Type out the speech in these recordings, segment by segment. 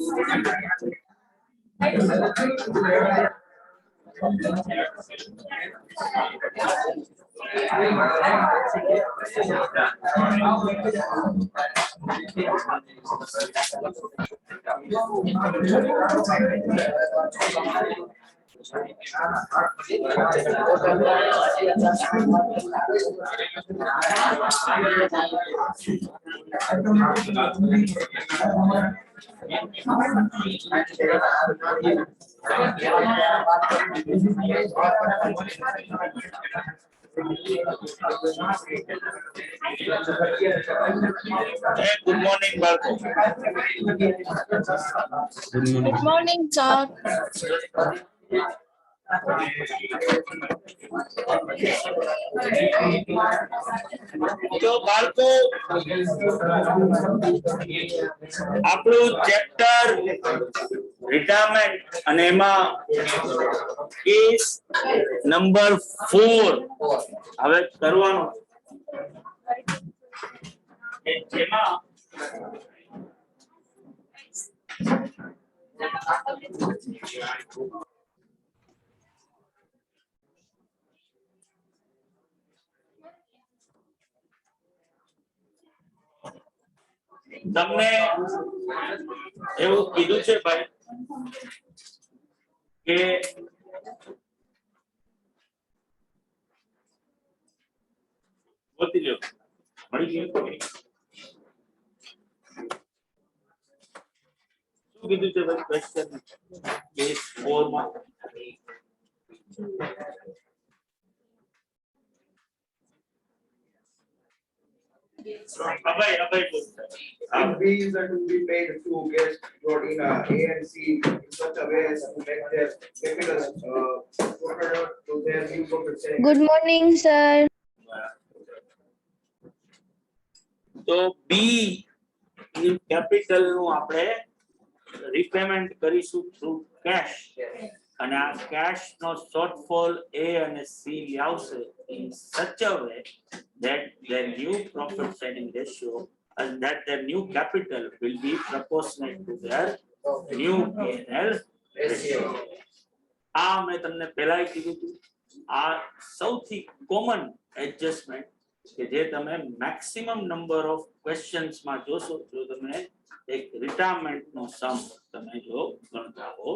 Good morning, Balko. Good morning, sir. તો બાળકો આપણું ચેપ્ટર રિટાયરમેન્ટ અને એમાં કેસ નંબર 4 હવે કરવાનું જેમાં તમને એવું કીધું છે ભાઈ કે બોલી લ્યો મળી ગયું શું કીધું છે ભાઈ ક્વેશ્ચન કેસ 4 માં Fees are to be paid to guests brought in A and C in such a way as to make their capital to their new profit sharing. Good morning, sir. તો બી ની capital નું આપણે repayment કરીશું through cash અને આ cache નો શોર્ટફોલ એ અને C આવશે in such a way that their new profit sharing ratio and that their new capital will be proportionate to their new P&L ratio. આ મેં તમને પહેલા કીધું હતું આ સૌથી કોમન એડજસ્ટમેન્ટ કે જે તમે મેક્સિમમ નંબર ઓફ ક્વેશ્ચન્સ માં જોશો જો તમે એક રિટાયરમેન્ટ નો સમ તમે જો ગણતા હો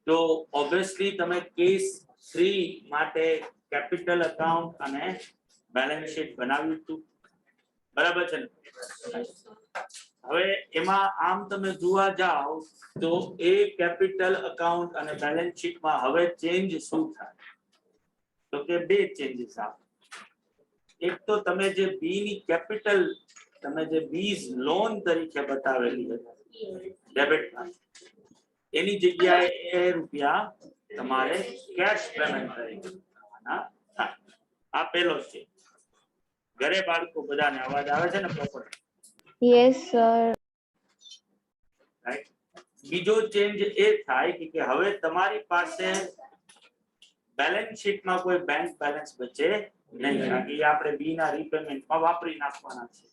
તો ઓબ્વિયસલી તમે કેસ 3 માટે કેપિટલ એકાઉન્ટ અને બેલેન્સ શીટ બનાવ્યું હતું બરાબર છે ને હવે એમાં આમ તમે જોવા જાઓ તો એ કેપિટલ એકાઉન્ટ અને બેલેન્સ શીટ માં હવે ચેન્જ શું થાય તો કે બે ચેન્જીસ આવે એક તો તમે જે બી ની કેપિટલ તમે જે બીઝ લોન તરીકે બતાવેલી હતી ડેબિટ કાર્ડ એની જગ્યાએ એ રૂપિયા તમારે કેશ પેમેન્ટ તરીકે કરવાના થાય આ પહેલો છે ઘરે બાળકો બધાને અવાજ આવે છે ને પ્રોપર Yes, sir. રાઈટ બીજો ચેન્જ એ થાય કે હવે તમારી પાસે બેલેન્સ શીટમાં કોઈ બેંક બેલેન્સ બચે નહીં કારણ કે આપણે બી ના રીપેમેન્ટમાં વાપરી નાખવાના છે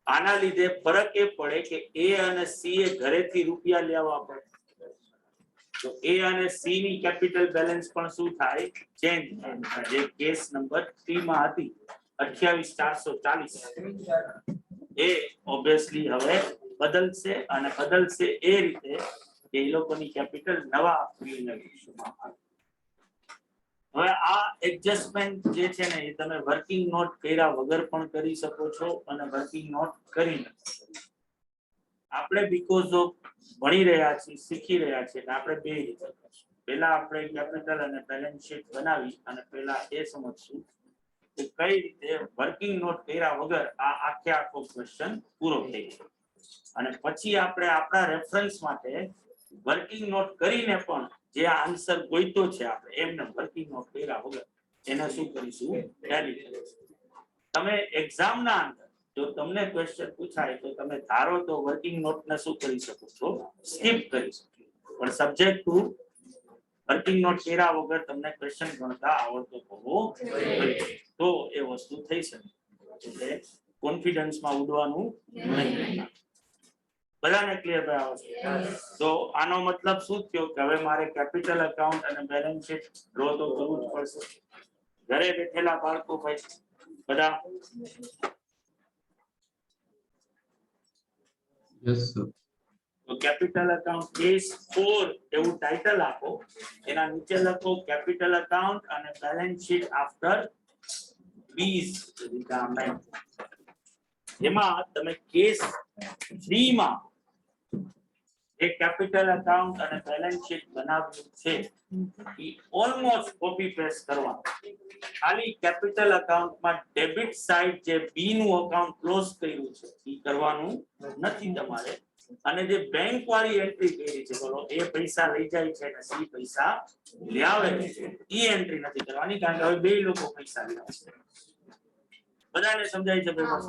આના લીધે ફરક એ પડે કે એ અને સી એ ઘરેથી રૂપિયા લેવા પડે તો એ અને સી ની કેપિટલ બેલેન્સ પણ શું થાય ચેન્જ થાય જે કેસ નંબર 3 માં હતી 28440 એ ઓબ્વિયસલી હવે બદલશે અને બદલશે એ રીતે કે એ લોકોની કેપિટલ નવા રેશિયોમાં આવે હવે આ એડજસ્ટમેન્ટ જે છે ને એ તમે વર્કિંગ નોટ કર્યા વગર પણ કરી શકો છો અને વર્કિંગ નોટ કરીને આપણે બીકોઝ ઓફ ભણી રહ્યા છીએ શીખી રહ્યા છીએ આપણે બે રીતે કરશું પહેલા આપણે કેપિટલ અને બેલેન્સ શીટ બનાવી અને પહેલા એ સમજશું કે કઈ રીતે વર્કિંગ નોટ કર્યા વગર આ આખો ક્વેશ્ચન પૂરો થઈ જાય અને પછી આપણે આપણા રેફરન્સ માટે વર્કિંગ નોટ કરીને પણ જે આન્સર ગોઈતો છે આપણે એમને વર્કિંગ નોટ કર્યા વગર એને શું કરીશું ટેલી કરીશું તમે એક્ઝામ ના અંદર જો તમને ક્વેશ્ચન પૂછાય તો તમે ધારો તો વર્કિંગ નોટ ને શું કરી શકો છો સ્કીપ કરી શકો પણ સબ્જેક્ટ ટુ વર્કિંગ નોટ કર્યા વગર તમને ક્વેશ્ચન ગણતા આવડતો હોવો તો એ વસ્તુ થઈ શકે એટલે કોન્ફિડન્સ માં ઉડવાનું નહીં બધાને ક્લિયર ભાઈ તો આનો મતલબ શું થયો કે હવે મારે કેપિટલ એકાઉન્ટ અને બેલેન્સ શીટ ડ્રો તો કરવું જ પડશે ઘરે બેઠેલા બાળકો ભાઈ બધા Yes, sir. તો કેપિટલ એકાઉન્ટ કેસ 4 એવું ટાઇટલ આપો એના નીચે લખો કેપિટલ એકાઉન્ટ અને balance sheet after bees retirement એમાં તમે કેસ 3 માં એક કેપિટલ એકાઉન્ટ અને બેલેન્સ શીટ બનાવ્યું છે એ ઓલમોસ્ટ કોપી પેસ્ટ કરવા ખાલી કેપિટલ એકાઉન્ટમાં ડેબિટ સાઇડ જે બી નું એકાઉન્ટ ક્લોઝ કર્યું છે એ કરવાનું નથી તમારે અને જે બેંક વાળી એન્ટ્રી કરી છે બોલો એ પૈસા લઈ જાય છે અને સી પૈસા લાવે છે એ એન્ટ્રી નથી કરવાની કારણ કે હવે બે લોકો પૈસા લે છે બધાને સમજાય છે પેપર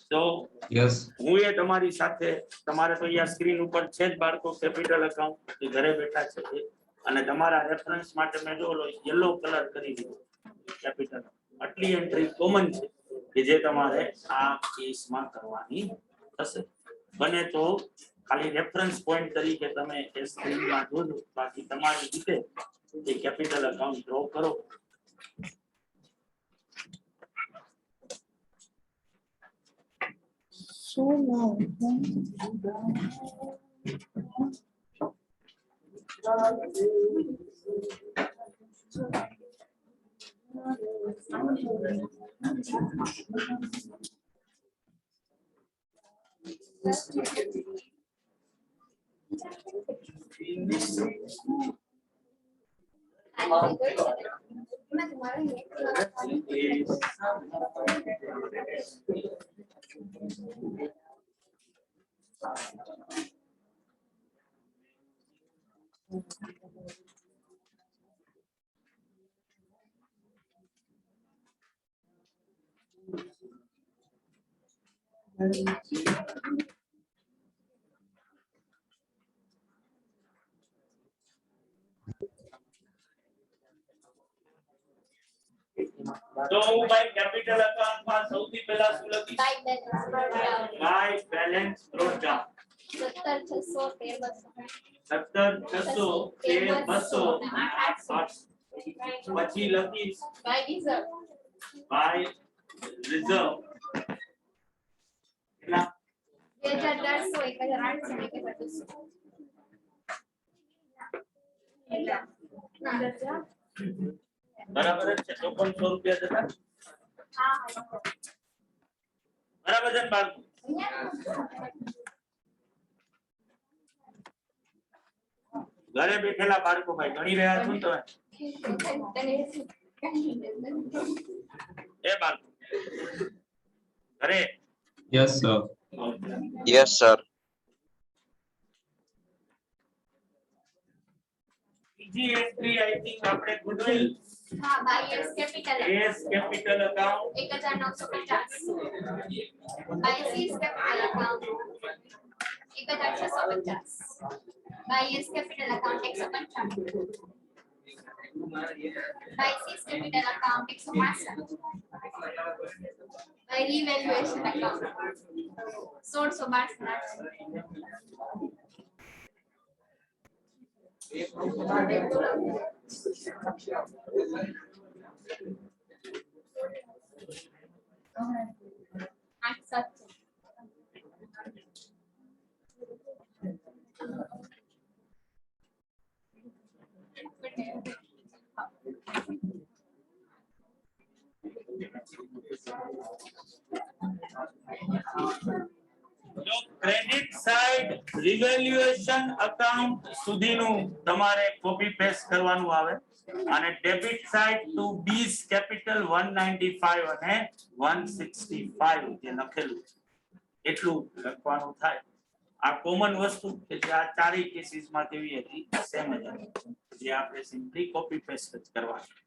તો Yes. હું એ તમારી સાથે તમારે તો અહીંયા સ્ક્રીન ઉપર છે જ બાળકો કેપિટલ એકાઉન્ટ જે ઘરે બેઠા છે એ અને તમારા રેફરન્સ માટે મેં જો ઓલો યલો કલર કરી દીધો કેપિટલ આટલી એન્ટ્રી કોમન છે કે જે તમારે આ કેસમાં કરવાની થશે બને તો ખાલી રેફરન્સ પોઈન્ટ તરીકે તમે એ સ્ક્રીનમાં જોજો બાકી તમારી રીતે એ કેપિટલ એકાઉન્ટ ડ્રો કરો So now. તો હું ભાઈ કેપિટલ એકાઉન્ટમાં સૌથી પહેલા શું લખીશ બાય બેલેન્સ બ્રોટ ડાઉન 17,600 પછી લખીશ બાય રિઝર્વ કેટલા 2,400 બરાબર જ છે 5400 રૂપિયા જતા બરાબર છે ને બાળકો ઘરે બેઠેલા બાળકો ભાઈ ગણી રહ્યા છો ને તમે એ બાળકો ઘરે Yes, sir. Yes, sir. બીજી એન્ટ્રી આઈ થિંક આપણે goodwill S capital account 1950 by C's capital account 1650 by S capital account 155 by C's capital account 165 by revaluation account 1612 જો ક્રેડિટ સાઇડ રિવેલ્યુએશન એકાઉન્ટ સુધીનું તમારે કોપી પેસ્ટ કરવાનું આવે અને debit side two બીસ capital 195 અને 165 જે લખેલું છે એટલું લખવાનું થાય આ કોમન વસ્તુ કે જે આ ચારેય કેસીસમાં કેવી હતી સેમ જ હતી જે આપણે સિમ્પલી કોપી પેસ્ટ જ કરવાનું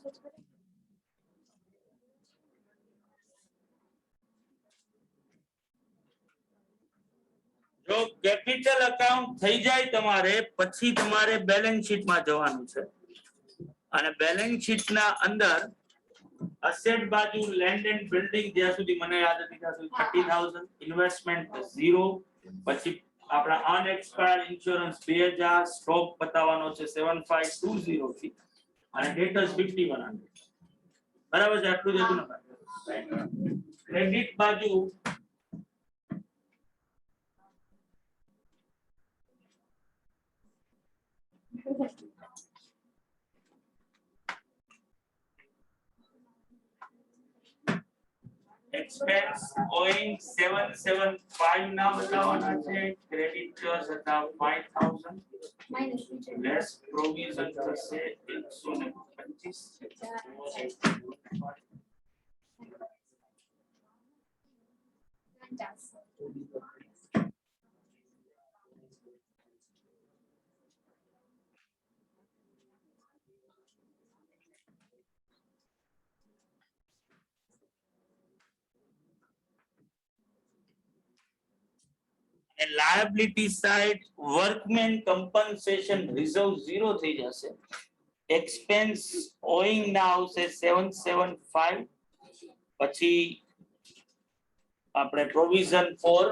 જો કેપિટલ અકાઉન્ટ થઈ જાય તમારે પછી તમારે બેલેન્સ શીટ માં જવાનું છે અને બેલેન્સ શીટ ના અંદર અસેટ બાજુ લેન્ડ એન્ડ બિલ્ડિંગ જ્યાં સુધી મને યાદ હતી ત્યાં સુધી 30,000 ઇન્વેસ્ટમેન્ટ 0 પછી આપણા અનએક્સપાયર્ડ ઇન્સ્યોરન્સ 2000 સ્ટોક બતાવવાનો છે 7520 થી અને ડેટર્સ 5100 બરાબર છે આટલું જ હતું ને ક્રેડિટ બાજુ expense owing 775 ના બતાવવાના છે ક્રેડિટર્સ હતા 5000 Minus લેસ પ્રોવિઝન થશે 125 and liability side workman compensation reserve 0 થઈ જશે expense owing ના આવશે 775 પછી આપણે provision for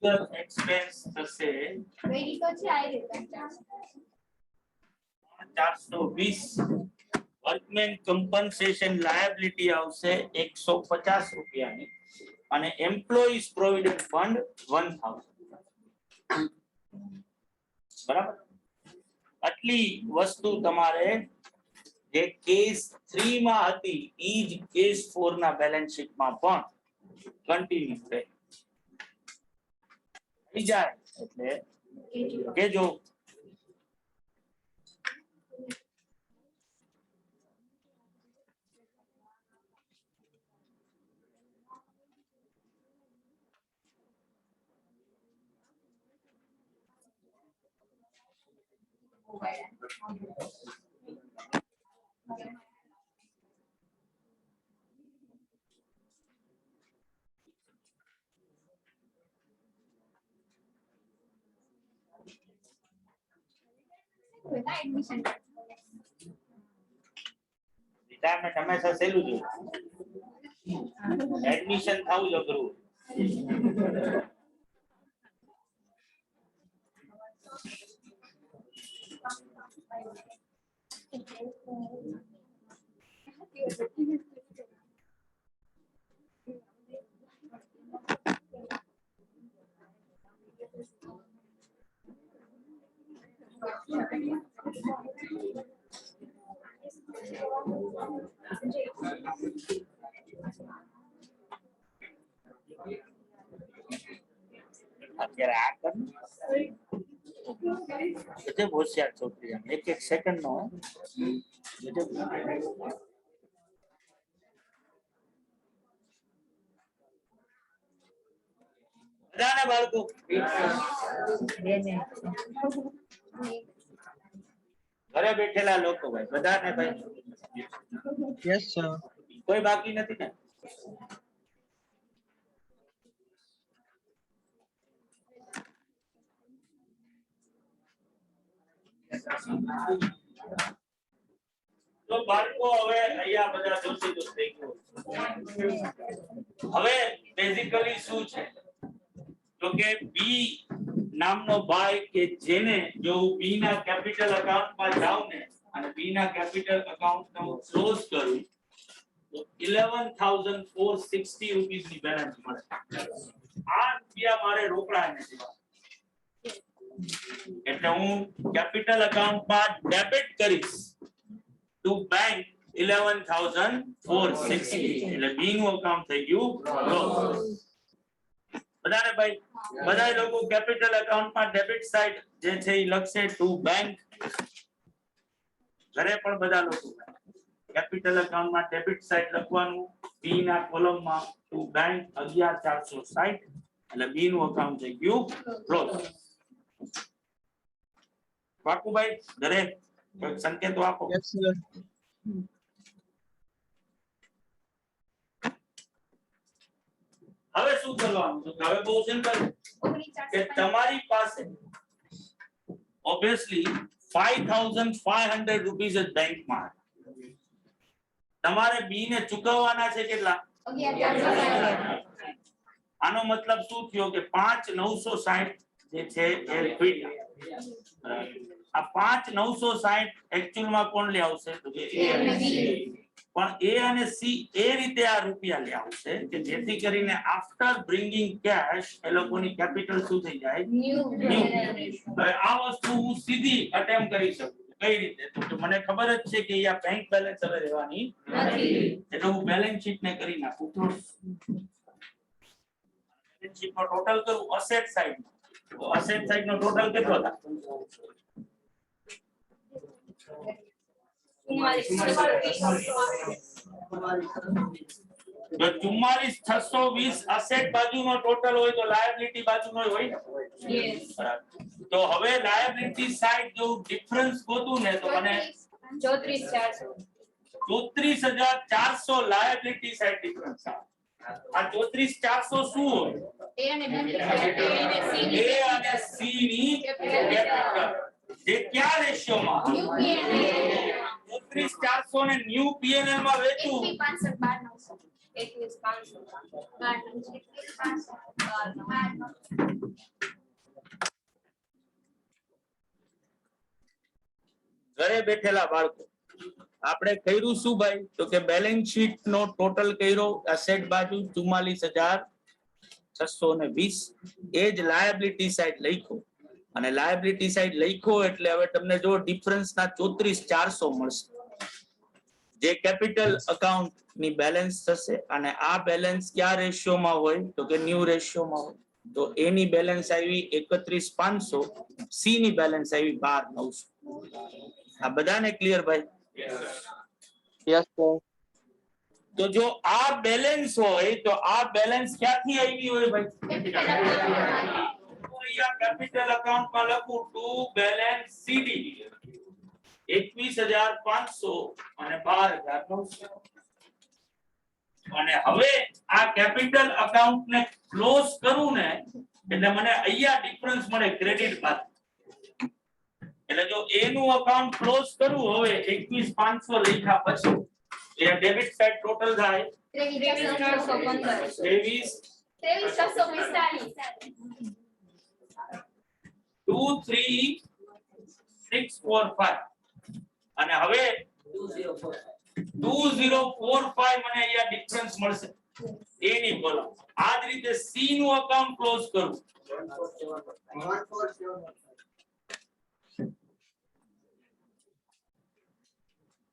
legal expense થશે 420 workman compensation liability આવશે 150 રૂપિયાની અને એમ્પ્લોઈઝ પ્રોવિડન્ટ ફંડ 1000 બરાબર આટલી વસ્તુ તમારે જે કેસ 3 માં હતી ઈ જ કેસ 4 ના બેલેન્સ શીટ માં પણ કન્ટિન્યુ રહે થઈ જાય એટલે કેજો Admission. રિટાયરમેન્ટ હંમેશા સહેલું જ હોય એડમિશન થવું જ અઘરું અત્યારે આ કર ગજબ હોશિયાર છોકરી આમ એક એક સેકન્ડ નો ગજબ બધાને બાળકો ઘરે બેઠેલા લોકો ભાઈ બધાને ભાઈ Yes, sir. કોઈ બાકી નથી ને તો બાળકો હવે અહીંયા બધા જોશી તો થઈ ગયું હવે બેઝિકલી શું છે તો કે બી નામનો ભાઈ કે જેને જો બી ના કેપિટલ અકાઉન્ટમાં જાવ ને અને બી ના કેપિટલ અકાઉન્ટ હું ક્લોઝ કરું તો 11,460 રૂપીસ ની બેલેન્સ મળે આ રૂપિયા મારે રોકડા નથી એટલે હું કેપિટલ અકાઉન્ટમાં ડેબિટ કરીશ ટુ બેંક 11,460 એટલે બી નું અકાઉન્ટ થઈ ગયું ક્લોઝ બધાને ભાઈ બધા લોકો કેપિટલ અકાઉન્ટમાં ડેબિટ સાઈડ જે છે એ લખશે ટુ બેંક ઘરે પણ બધા લોકો કેપિટલ અકાઉન્ટમાં ડેબિટ સાઈડ લખવાનું બી ના કોલમમાં ટુ બેંક 11,460 એટલે બી નું અકાઉન્ટ થઈ ગયું ક્લોઝ પાકું ભાઈ ઘરે કોઈક સંકેતો આપો. Yes, sir. હવે શું કરવાનું છે? હવે બહુ સિમ્પલ કે તમારી પાસે obviously 5500 રૂપીસ જ બેંકમાં તમારે બી ને ચૂકવવાના છે કેટલા? 11,460. આનો મતલબ શું થયો કે 5960 જે છે એ ફીડ્યા. આ 5960 એક્ચ્યુઅલ માં કોણ લે આવશે? તો કે એ અને સી. પણ એ અને સી એ રીતે આ રૂપિયા લે આવશે કે જેથી કરીને આફ્ટર બ્રિંગિંગ કેશ એ લોકોની કેપિટલ શું થઈ જાય? New. હવે આ વસ્તુ હું સીધી અટેમ્પ કરી શકું. કઈ રીતે? તો મને ખબર જ છે કે અહીંયા બેંક બેલેન્સ હવે રહેવાની નથી. એટલે હું બેલેન્સ શીટ ને કરી નાખું. બેલેન્સ શીટ નો ટોટલ કરું અસેટ સાઈડ. તો અસેટ સાઈડ નો ટોટલ કેટલો થાય? 44620 અસેટ બાજુનો ટોટલ હોય તો લાયબિલિટી બાજુનો હોય ને? Yes. બરાબર. તો હવે લાયબિલિટી સાઈડ જો ડિફરન્સ ગોતું ને તો મને 34,400. 34400 લાયબિલિટી સાઈડ ડિફરન્સ આવે. આ 34400 શું હોય? A અને B ની capital. એ અને સી ની કેપિટલ જે કયા રેશિયોમાં? New P&L. 34400 ને ન્યુ પીએનએલ માં વેચું 21,500. 21,500. ઘરે બેઠેલા બાળકો આપણે કર્યું શું ભાઈ? તો કે બેલેન્સ શીટ નો ટોટલ કર્યો એસેટ બાજુ 44620 એ જ લાયબિલિટી સાઈડ લખ્યો અને લાયબિલિટી સાઈડ લખ્યો એટલે હવે તમને જો ડિફરન્સ ના 34400 મળશે જે કેપિટલ અકાઉન્ટ ની બેલેન્સ થશે અને આ બેલેન્સ કયા રેશિયોમાં હોય? તો કે ન્યુ રેશિયોમાં હોય. તો એ ની બેલેન્સ આવી 31500, સી ની બેલેન્સ આવી 12900. આ બધાને ક્લિયર ભાઈ? Yes, sir. તો જો આ બેલેન્સ હોય તો આ બેલેન્સ ક્યાંથી આવી હોય ભાઈ? કેપિટલ અકાઉન્ટમાં લખું ટુ બેલેન્સ સીડી 21500 અને 12900. અને હવે આ કેપિટલ અકાઉન્ટ ને ક્લોઝ કરું ને એટલે મને અહીંયા ડિફરન્સ મળે ક્રેડિટ બાદ. એટલે જો એ નું અકાઉન્ટ ક્લોઝ કરવું હવે 21500 લખ્યા પછી એ ડેબિટ સાઈડ ટોટલ થાય 23645 અને હવે 2045 મને અહીંયા ડિફરન્સ મળશે એ ની કોલમ. આ જ રીતે સી નું અકાઉન્ટ ક્લોઝ કરું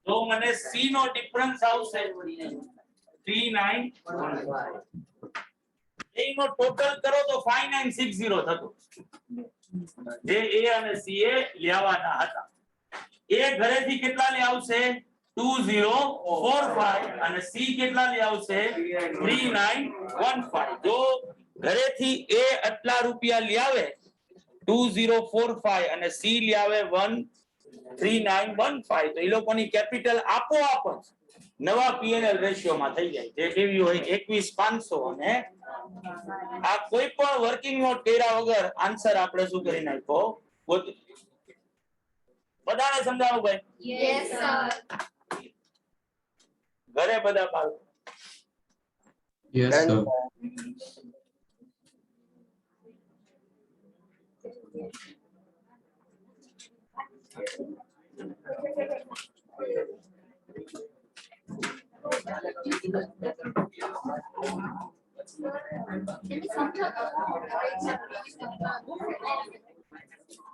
તો મને સી નો ડિફરન્સ આવશે 3915. એ નો ટોટલ કરો તો 5960 થતું જે એ અને સી એ લેવાના હતા. એ ઘરેથી કેટલા લે આવશે? 2045 અને સી કેટલા લે આવશે? 3915. જો ઘરેથી એ આટલા રૂપિયા લે આવે 2045 અને સી લે આવે 13915 તો એ લોકોની કેપિટલ આપોઆપ જ નવા પીએનએલ રેશિયોમાં થઈ જાય જે કેવી હોય 21500 અને આ કોઈ પણ વર્કિંગ નોટ કર્યા વગર આન્સર આપણે શું કરી નાખ્યો? બધાને સમજાવો ભાઈ? Yes, sir. ઘરે બધા બાળકો Yes, sir. એની સમજો તો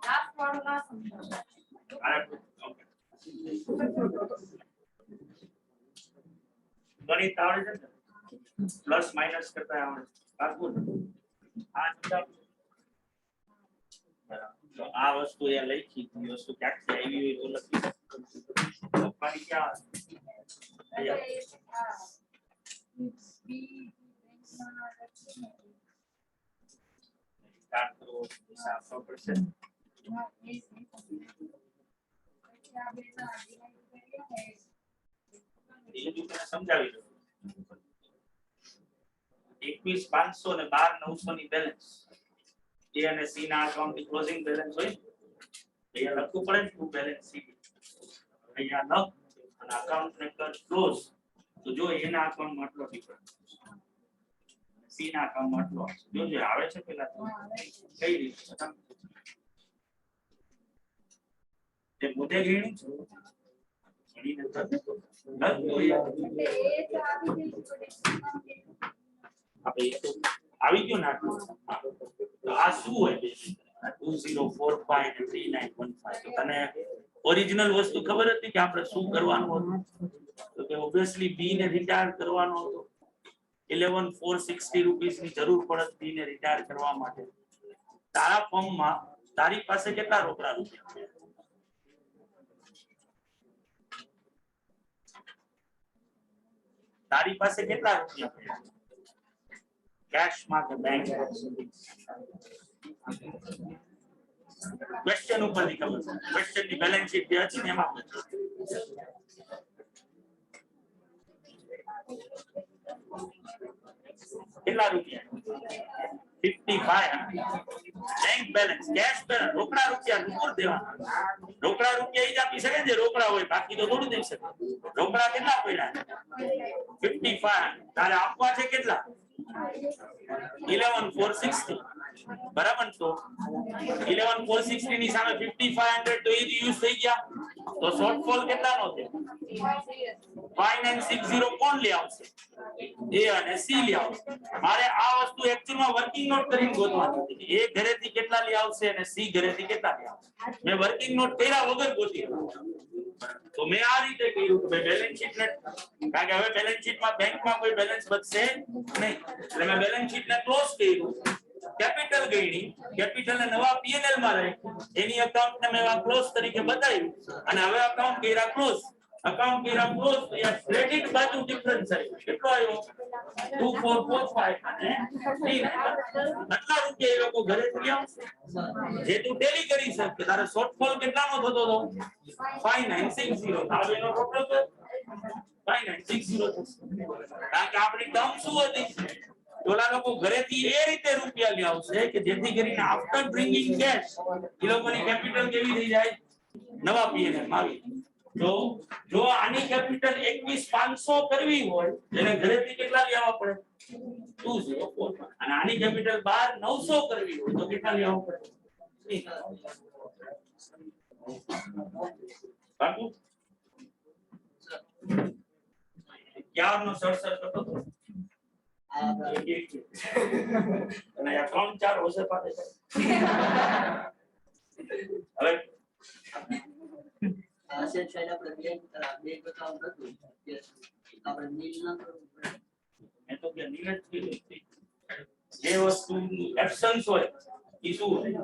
લાસ્ટ ફોર્મ્યુલા સમજો. ગણિત આવડે છે ને? પ્લસ માઇનસ કરતા આવડે પાકું ને? આ જવાબ બરાબર. તો આ વસ્તુ એ લખી એ વસ્તુ ક્યાંથી આવી હોય તો લખી લખવાની ક્યાં સ્ટાર્ટ કરવો આપવો પડશે. એ જો તને સમજાવી દઉં 21,500 ને 12,900 ની બેલેન્સ એ અને સી ના અકાઉન્ટ ની ક્લોઝિંગ બેલેન્સ હોય અહીંયા લખવું પડે ને ટુ બેલેન્સ સી અહીંયા લખ અને અકાઉન્ટ ને કર ક્લોઝ તો જો એના અકાઉન્ટ માં આટલો ડિફરન્સ સી ના અકાઉન્ટ માં આટલો જો જે આવે છે પેલા તો કઈ રીતે તે મોટે ગણ્યું છે ગણી નતા આપણે આવી ગયો ને તો આ શું હોય 2045 અને 3915 તો તને ઓરિજિનલ વસ્તુ ખબર હતી કે આપણે શું કરવાનું હતું તો કે ઓબ્વિયસલી બી ને રિટાયર કરવાનો હતો 11,460 રૂપીસ ની જરૂર પડત બી ને રિટાયર કરવા માટે તારા ફોર્મ માં તારી પાસે કેટલા રોકડા રૂપિયા છે તારી પાસે કેટલા રૂપિયા છે કેશ માં કે બેંક ક્વેશ્ચન ઉપર ની ખબર ક્વેશ્ચન ની બેલેન્સ શીટ જે હતી ને એમાં કેટલા રૂપિયા 55 બેંક બેલેન્સ કેશ બેલેન્સ રોકડા રૂપિયા નુકર દેવાના રોકડા રૂપિયા ઈ જ આપી શકે જે રોકડા હોય બાકી તો થોડું દઈ શકે રોકડા કેટલા પડ્યા 55 તારે આપવા છે કેટલા 11,460 બરાબર તો 11,460 ની સામે 5,500 તો એ યુઝ થઈ ગયા તો શોર્ટફોલ કેટલાનો છે 5960 કોણ લે આવશે એ અને સી લે આવશે મારે આ વસ્તુ એક્ચ્યુઅલમાં વર્કિંગ નોટ કરીને ગોતવાની હતી એ ઘરેથી કેટલા લે આવશે અને સી ઘરેથી કેટલા લે આવશે મેં વર્કિંગ નોટ કર્યા વગર ગોતી તો મેં આ રીતે કર્યું કે બેલેન્સ શીટ ને કારણ કે હવે બેલેન્સ શીટમાં બેંકમાં કોઈ બેલેન્સ બચશે નહીં એટલે મેં બેલેન્સ શીટ ને ક્લોઝ કર્યું કેપિટલ ગઈની કેપિટલ ને નવા પીએનએલ માં રાખ્યું એની અકાઉન્ટ ને મેં ક્લોઝ તરીકે બતાવ્યું અને હવે અકાઉન્ટ કર્યા ક્લોઝ અકાઉન્ટ કર્યા ક્લોઝ યા ક્રેડિટ બાજુ ડિફરન્સ આવ્યો કેટલો આવ્યો 2445 અને 39 આટલા રૂપિયા એ લોકો ઘરે થી આવશે જે તું ટેલી કરી શકે તારે શોર્ટફોલ કેટલાનો થતો હતો 5960 તારે એનો ટોટલ 5960 કારણ કે આપણી ટર્મ શું હતી ઓલા લોકો ઘરેથી એ રીતે રૂપિયા લઈ આવશે કે જેથી કરીને આફ્ટર બ્રિંગિંગ કેશ એ લોકોની કેપિટલ કેવી થઈ જાય નવા પીએનએલ માં આવી તો જો આની કેપિટલ 21,500 કરવી હોય એને ઘરેથી કેટલા લઈ આવવા પડે 2045 અને આની કેપિટલ 12,900 કરવી હોય તો કેટલા લઈ આવવા પડે બાપુ ક્યારનો સરસર કરતો હતો અને આ 3-4 વર્ષ પાછે હવે સેટ સાઈડ આપણે બે બતાવ નતું કે આપણે નીલ ના કરવું પડે મેં તો કે નીરજ જે વસ્તુ એબ્સન્સ હોય એ શું હોય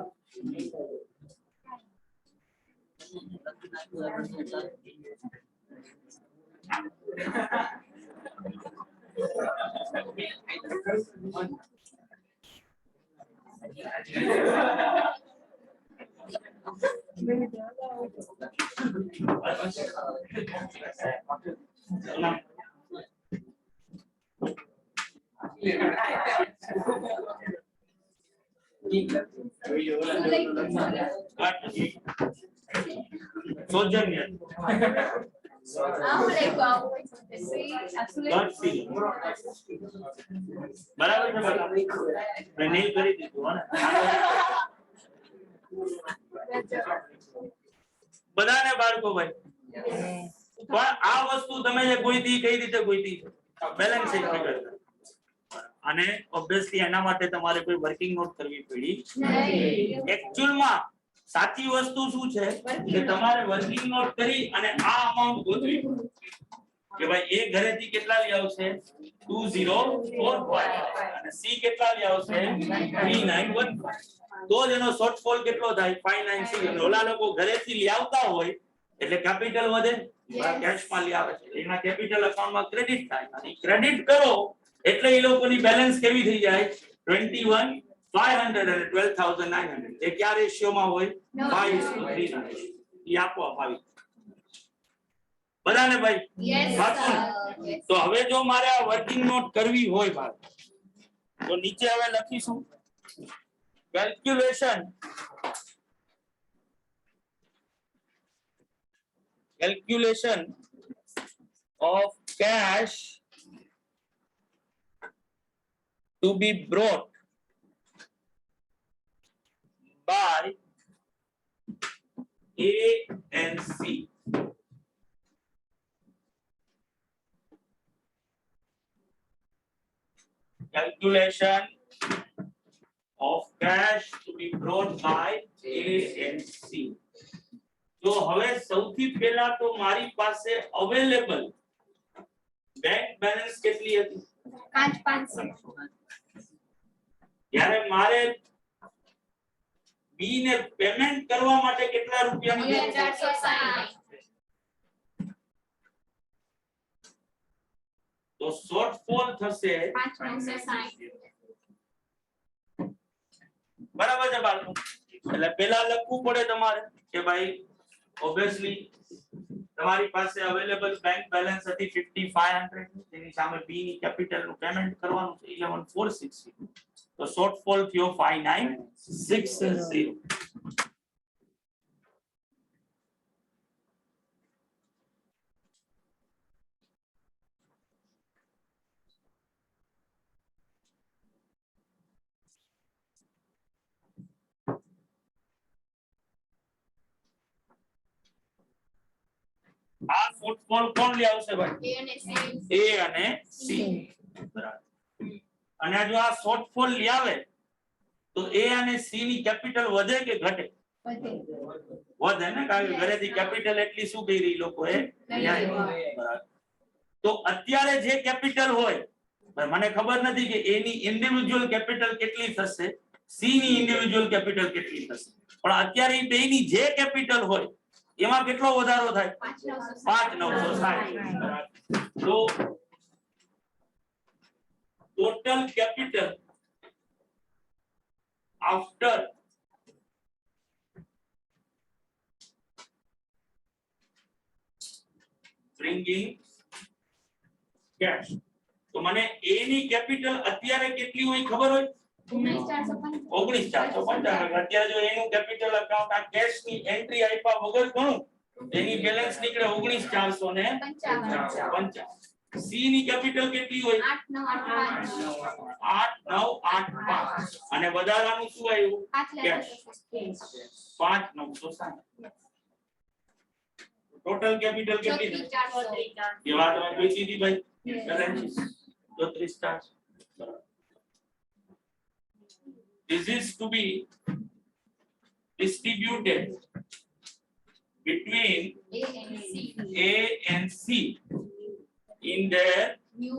સૌજન્ય બરાબર છે મેં નહીં કરી દીધું બધાને બાળકો ભાઈ પણ આ વસ્તુ તમે જે ગોઈતી કઈ રીતે ગોઈતી બેલેન્સ શીટ ફિગર અને ઓબ્વિયસલી એના માટે તમારે કોઈ વર્કિંગ નોટ કરવી પડી નહીં એક્ચ્યુઅલમાં સાચી વસ્તુ શું છે કે તમારે વર્કિંગ નોટ કરી અને આ અમાઉન્ટ ગોતવી પડે કે ભાઈ એ ઘરેથી કેટલા લઈ આવશે 2045 અને સી કેટલા લઈ આવશે 3915 તો જ એનો શોર્ટફોલ કેટલો થાય 596 અને ઓલા લોકો ઘરેથી લઈ આવતા હોય એટલે કેપિટલ વધે કેશ માં લઈ આવે છે એના કેપિટલ અકાઉન્ટમાં ક્રેડિટ થાય અને ક્રેડિટ કરો એટલે એ લોકોની બેલેન્સ કેવી થઈ જાય 21,500 અને 12,900 એ કયા રેશિયોમાં હોય 5:3 એ આપોઆપ આવી બધાને ભાઈ Yes, બાકી? sir. Yes. તો હવે જો મારે આ વર્કિંગ નોટ કરવી હોય ભાઈ, તો નીચે હવે લખીશું calculation of cash to be brought by A and C. Calculation of cash to be brought by A and C. તો હવે સૌથી પહેલા તો મારી પાસે અવેલેબલ બેંક બેલેન્સ કેટલી હતી? 5,500. ત્યારે મારે બી ને પેમેન્ટ કરવા માટે કેટલા રૂપિયાની જરૂર છે? 460. તો શોર્ટફોલ થશે 5,960. બરાબર છે બાળકો? એટલે પહેલા લખવું પડે તમારે કે ભાઈ ઓબ્વિયસલી તમારી પાસે અવેલેબલ બેંક બેલેન્સ હતી 5500, તેની સામે બી ની કેપિટલ નું પેમેન્ટ કરવાનું છે 11460. તો શોર્ટફોલ થયો 5960. આ શોર્ટફોલ કોણ લઈ આવશે ભાઈ? A અને C. A અને C. બરાબર. અને જો આ શોર્ટફોલ લઈ આવે તો A અને C ની કેપિટલ વધે કે ઘટે? વધે ને, કારણ કે ઘરેથી કેપિટલ એટલી શું કરી રહી લોકોએ બરાબર. તો અત્યારે જે કેપિટલ હોય, પણ મને ખબર નથી કે A ની ઇન્ડિવિડ્યુઅલ કેપિટલ કેટલી થશે, C ની ઇન્ડિવિડ્યુઅલ કેપિટલ કેટલી થશે, પણ અત્યારે એ બેની જે કેપિટલ હોય એમાં કેટલો વધારો થાય? 5,960. તો total capital after bringing cash, તો મને A ની કેપિટલ અત્યારે કેટલી હોય ખબર હોય? 19,455. અત્યારે જો એનું કેપિટલ અકાઉન્ટ આ કેશ ની એન્ટ્રી આપ્યા વગર ગણું, એની બેલેન્સ નીકળે 19,455. સી ની કેપિટલ કેટલી હોય? 8,985. અને વધારાનું શું આવ્યું? કેશ 5,960. ટોટલ કેપિટલ કેટલી થઈ? એ વાત અમે પૂછી હતી ભાઈ. Balance 34. This is to be distributed between A and C in their new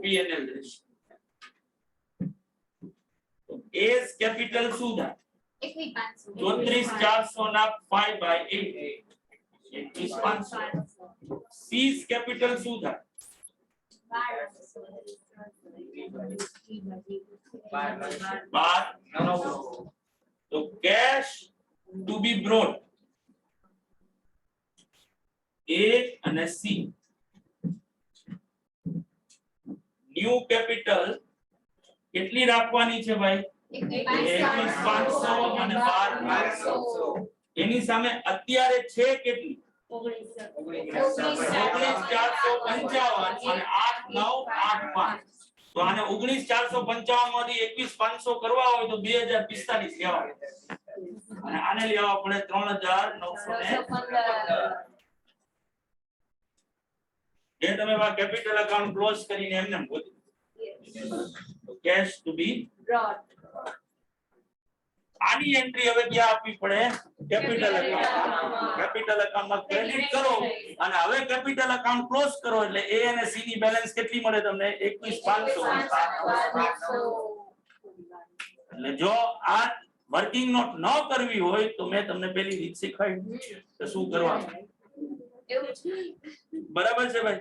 P&L ratio. So A's capital શું થાય? 34,400 ના 5/8 21,500. C's capital શું થાય? 12,900. So cash to be brought A અને C, new capital કેટલી રાખવાની છે ભાઈ? 21,500 અને 12,900. એની સામે અત્યારે છે કેટલી? 19,455 અને 8,985. તો આને 19,455 માંથી 21,500 કરવા હોય તો 2,045 લેવા, અને આને લેવા પડે 3,915. જે તમે આ કેપિટલ અકાઉન્ટ ક્લોઝ કરીને એમને ગોતી. કેશ ટુ બી આની એન્ટ્રી હવે ક્યાં આપવી પડે? Capital account. કેપિટલ અકાઉન્ટમાં ક્રેડિટ કરો અને હવે કેપિટલ અકાઉન્ટ ક્લોઝ કરો એટલે A અને C ની બેલેન્સ કેટલી મળે તમને? 21,500. એટલે જો આ વર્કિંગ નોટ ન કરવી હોય તો મેં તમને પેલી રીત શીખવાડી તો શું કરવાનું. બરાબર છે ભાઈ?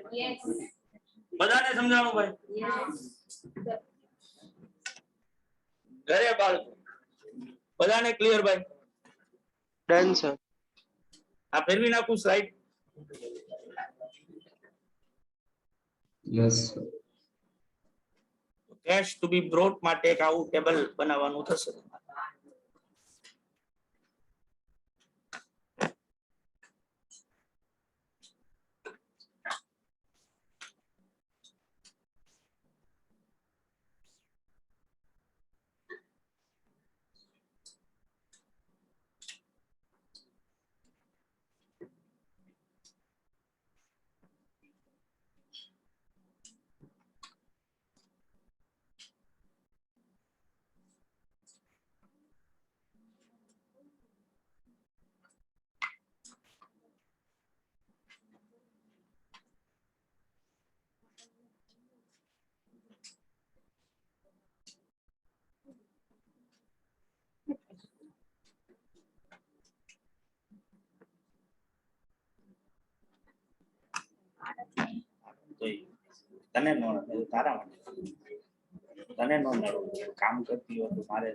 બધાને સમજાવો ભાઈ? ઘરે બાળકો બધાને ક્લિયર ભાઈ? Done, sir. આ ફેરવી નાખું slide. Yes, sir. Cash to be brought માટે એક આવું ટેબલ બનાવવાનું થશે. તને નો તારા માટે તને નો કામ કરતી હોય તો મારે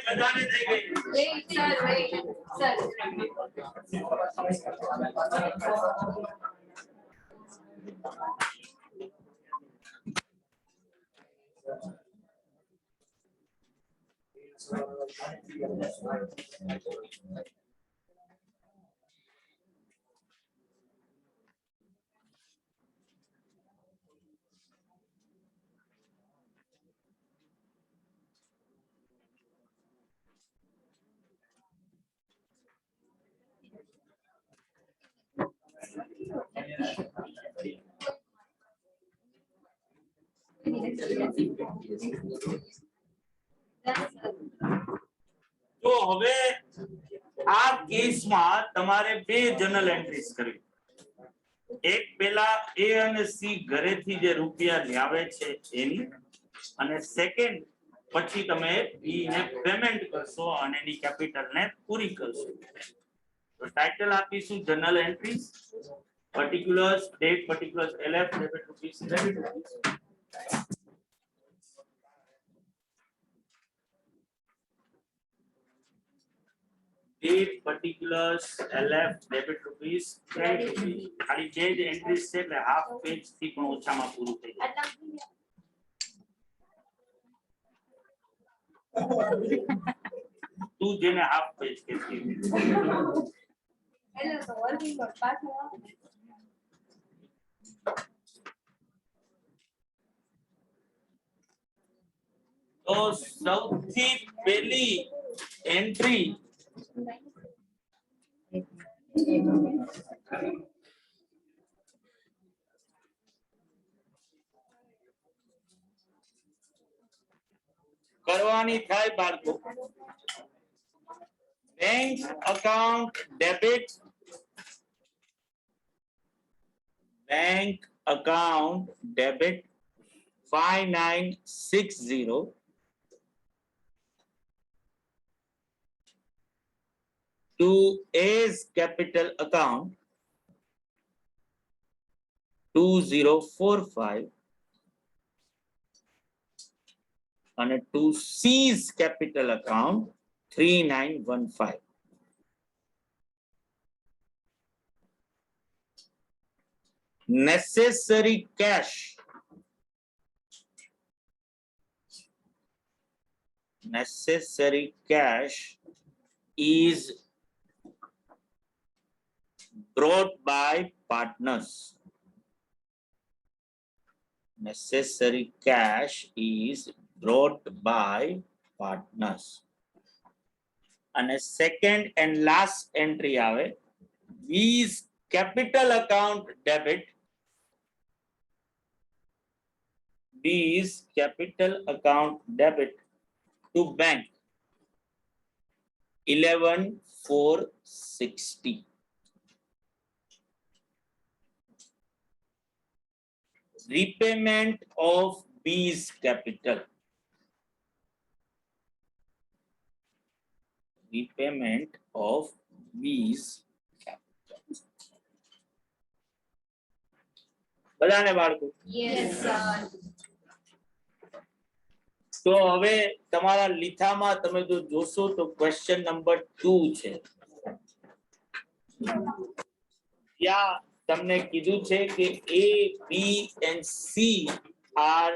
બધાને થઈ ગઈ. Wait, sir, wait, sir. તો હવે આ કેસમાં તમારે બે જર્નલ એન્ટ્રીઝ કરવી. એક પેલા એ અને સી ઘરેથી જે રૂપિયા લાવે છે એની, અને સેકન્ડ પછી તમે ઈ ને પેમેન્ટ કરશો અને એની કેપિટલ ને પૂરી કરશો. તો ટાઇટલ આપીશું journal entries, પર્ટિક્યુલર્સ, date, પર્ટિક્યુલર્સ, LF, debit rupees, credit rupees. Date, particulars, LF, debit rupees, credit rupees. ખાલી જે જ એન્ટ્રીઝ છે એટલે હાફ પેજ થી પણ ઓછામાં પૂરું થઈ જાય. તું જેને હાફ પેજ કહેતી હોય. તો સૌથી પહેલી એન્ટ્રી કરવાની થાય બાળકો. Bank account debit, bank account debit 5960 to A's capital account 2045 and to C's capital account 3915. necessary cash is brought by partners. Necessary cash is brought by partners. And a second and last entry આવે is capital account debit. Is capital account debit to bank 11,460. Repayment of B's capital. Repayment of B's capital. બધાને બાળકો Yes, sir. તો હવે તમારા લીથામાં તમે જો જોશો તો ક્વેશ્ચન નંબર 2 છે. ત્યાં તમને કીધું છે કે A, B and C are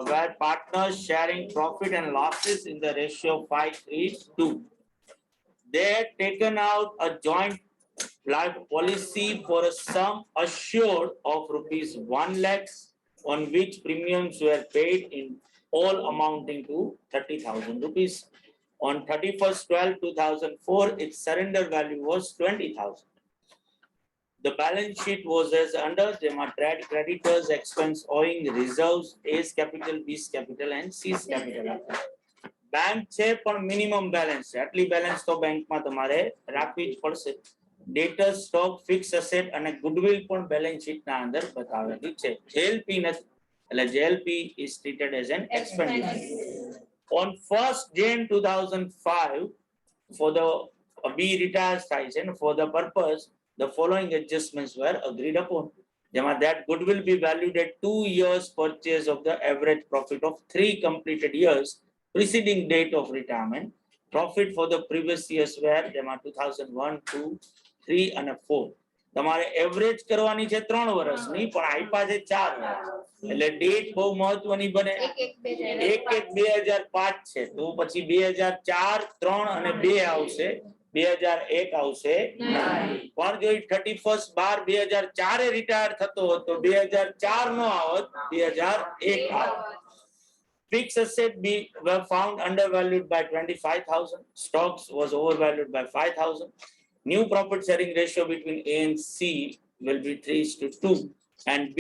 where partners sharing profit and losses in the ratio 5:3:2. They had taken out a joint life policy for a sum assured of rupees 1 lakh, on which premiums were paid in all amounting to 30,000 rupees. On 31st/12/2004, its surrender value was 20,000. The balance sheet was as under: trade creditors, expense owing, reserves, A's capital, B's capital and C's capital. Bank છે પણ minimum balance છે, આટલી balance તો બેંકમાં તમારે રાખવી જ પડશે. ડેટર, સ્ટોક, ફિક્સ એસેટ અને ગુડવિલ પણ બેલેન્સ શીટના અંદર બતાવેલી છે. JLP નથી, એટલે JLP is treated as an expenditure. On 1st Jan 2005, for the B retires થાય છે, for the purpose the following adjustments were agreed upon. That goodwill be valued at 2 years purchase of the average profit of 3 completed years preceding date of retirement. Profit for the previous years were 2001, 2, 3 and 4. તમારે average કરવાની છે 3 વર્ષની, પણ આઈપા છે 4 વર્ષ, એટલે date બહુ મહત્વની બને. 1/1/2005 છે, તો પછી 2004, 3 અને 2 આવશે, 2001 આવશે નહીં. પણ જો 31/12/2004 એ રિટાયર થતો હોત તો 2004 નો આવત, 2001 આવત. Fixed asset were found undervalued by 25,000. Stocks was overvalued by 5,000. New profit sharing ratio between A and C will be 3:2, and B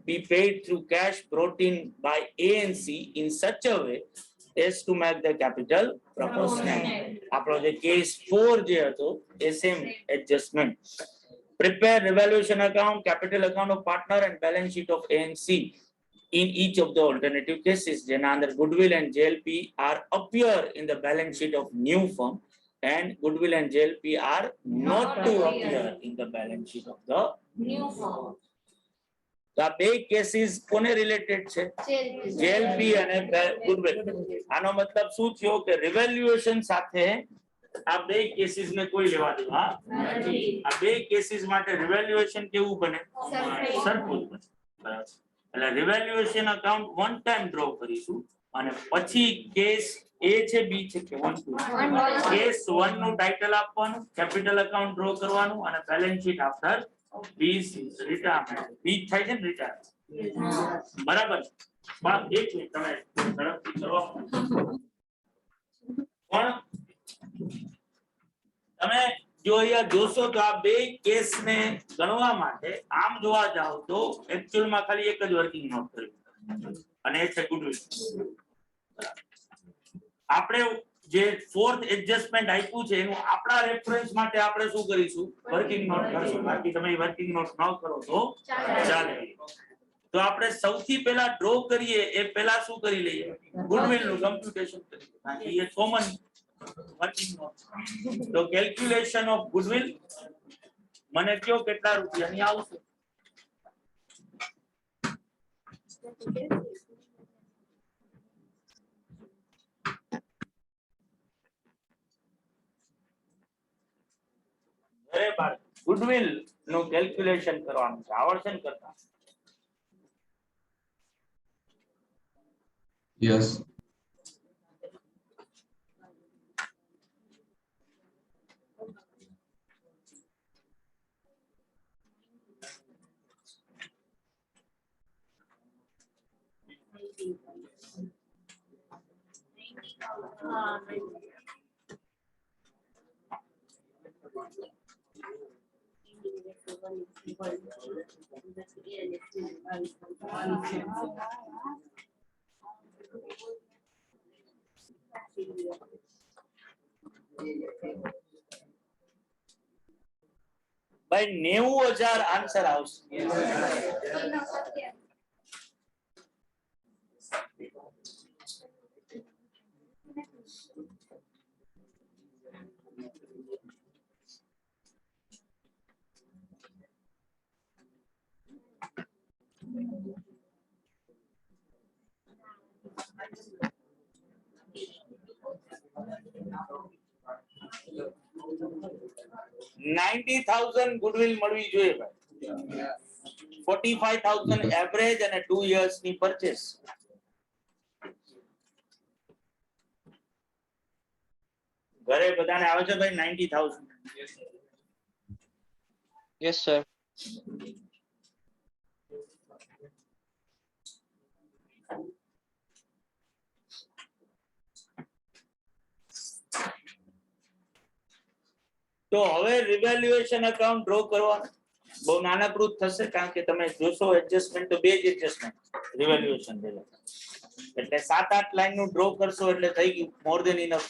be paid through cash brought in by A and C in such a way as to make the capital proportional. આપણો જે case 4 જે હતો એ same adjustment. Prepare revaluation account, capital account of partner and balance sheet of A and C in each of the alternative cases. જેના અંદર goodwill and JLP are appear in the balance sheet of new firm, and goodwill and JLP are not to appear in the balance sheet of the New form. તો આ બે cases કોને related છે? JLP અને goodwill. આનો મતલબ શું થયો કે રિવેલ્યુએશન સાથે આ બે કેસીસ ને કોઈ લેવા દેવા નથી. આ બે કેસીસ માટે રિવેલ્યુએશન કેવું બને? સરખું જ બને. બરાબર. એટલે રિવેલ્યુએશન અકાઉન્ટ વન ટાઈમ ડ્રો કરીશું, અને પછી કેસ A છે, B છે કે 1 2. કેસ 1 નું ટાઇટલ આપવાનું, કેપિટલ અકાઉન્ટ ડ્રો કરવાનું, અને balance sheet after B's retirement. B થાય છે ને રિટાયર. બરાબર. બાપ એક મિનિટ તમે ઝડપથી કરો. પણ તમે જો અહીંયા જોશો તો આ બે કેસ ને ગણવા માટે આમ જોવા જાવ તો એક્ચ્યુઅલ માં ખાલી એક જ વર્કિંગ નોટ કર્યું, અને એ છે ગુડવિલ. આપણે જે ફોર્થ એડજસ્ટમેન્ટ આપ્યું છે એનું આપણા રેફરન્સ માટે આપણે શું કરીશું? વર્કિંગ નોટ કરશું. બાકી તમે વર્કિંગ નોટ ન કરો તો ચાલે. તો આપણે સૌથી પહેલા ડ્રો કરીએ એ પહેલા શું કરી લઈએ? ગુડવિલ નું કમ્પ્યુટેશન કરીએ. બાકી એ કોમન વર્કિંગ નોટ. તો કેલ્ક્યુલેશન ઓફ ગુડવિલ મને કયો કેટલા રૂપિયાની આવશે? ગુડવિલ નું કેલ્ક્યુલેશન કરવાનું છે, આવડશે ને કરતા? Yes. ભાઈ 90,000 આન્સર આવશે. $90,000 ગુડવિલ મળવી જોઈએ ભાઈ. 45,000 એવરેજ અને 2 years ની પરચેસ. ઘરે બધાને આવે છે ભાઈ 90,000? Yes, sir. તો હવે રિવેલ્યુએશન અકાઉન્ટ ડ્રો કરવાનું બહુ નાનકડું જ થશે, કારણ કે તમે જોશો એડજસ્ટમેન્ટ તો બે જ એડજસ્ટમેન્ટ રિવેલ્યુએશન એટલે 7-8 લાઈન નું ડ્રો કરશો એટલે થઈ ગયું, મોર ધેન ઇનફ.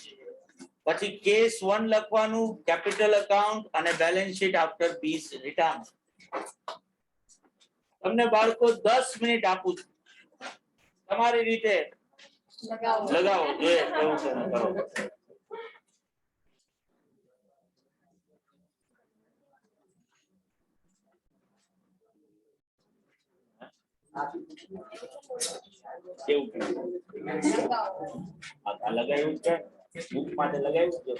પછી કેસ 1 લખવાનું, કેપિટલ અકાઉન્ટ અને બેલેન્સ શીટ આફ્ટર બીસ રિટર્ન. તમને બાળકો 10 મિનિટ આપું છું, તમારી રીતે લગાવો, જોઈએ કેવું છે ને કરો. કેવું આ લગાવ્યું છે, બુક માટે લગાવ્યું છે.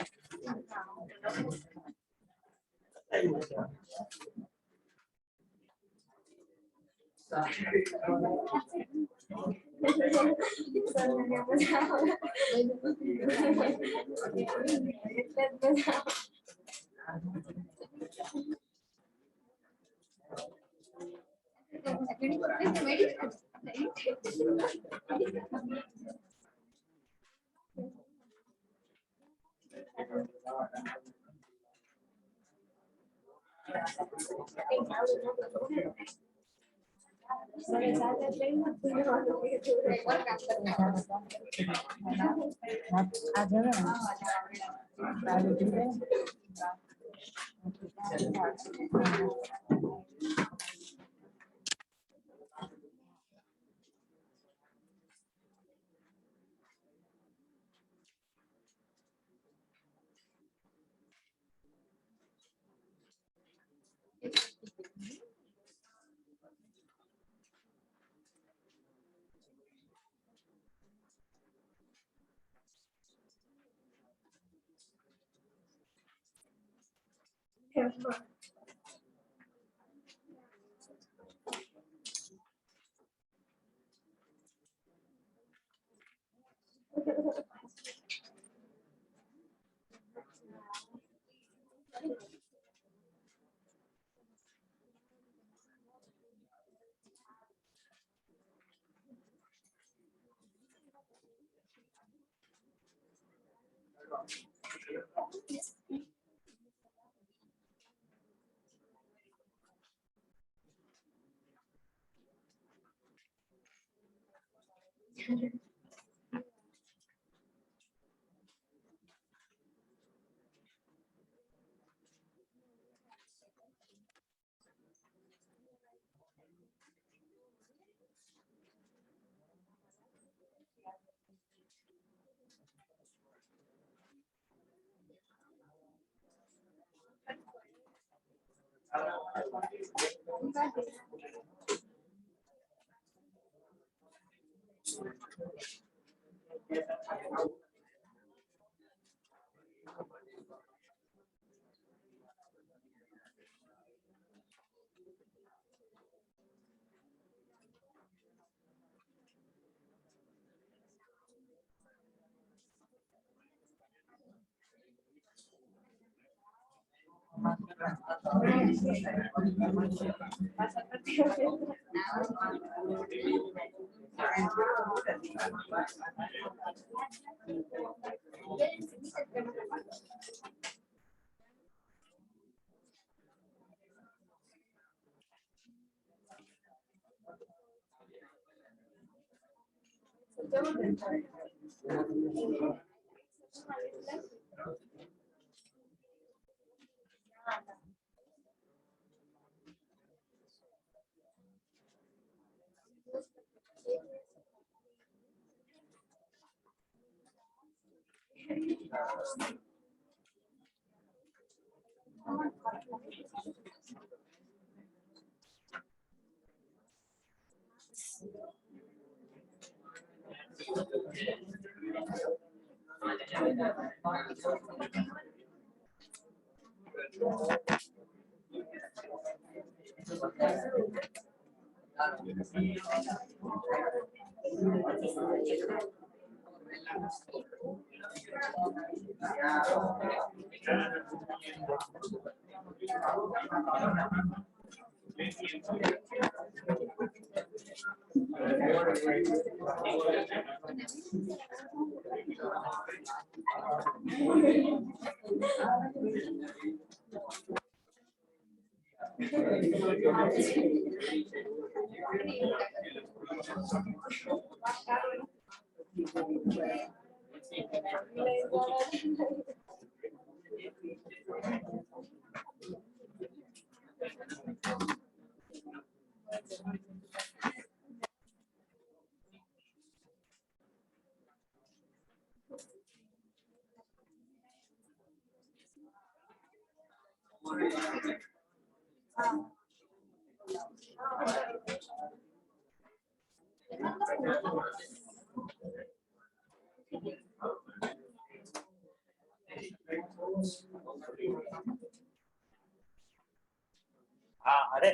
हाँ अरे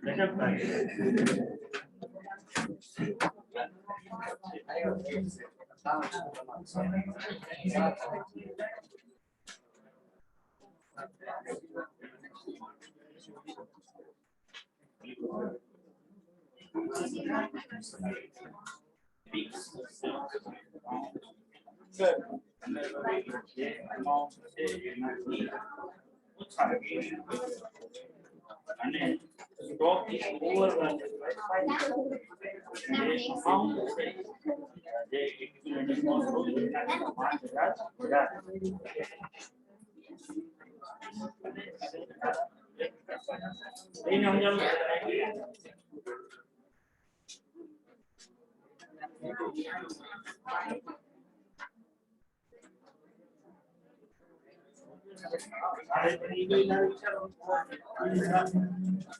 गजब भाई અને સ્ટોક ઓવર જે ઇક્વિટી કોસ્ટ હોય 5000 વધારે એને સમજાવું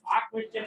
આ ક્વેશ્ચન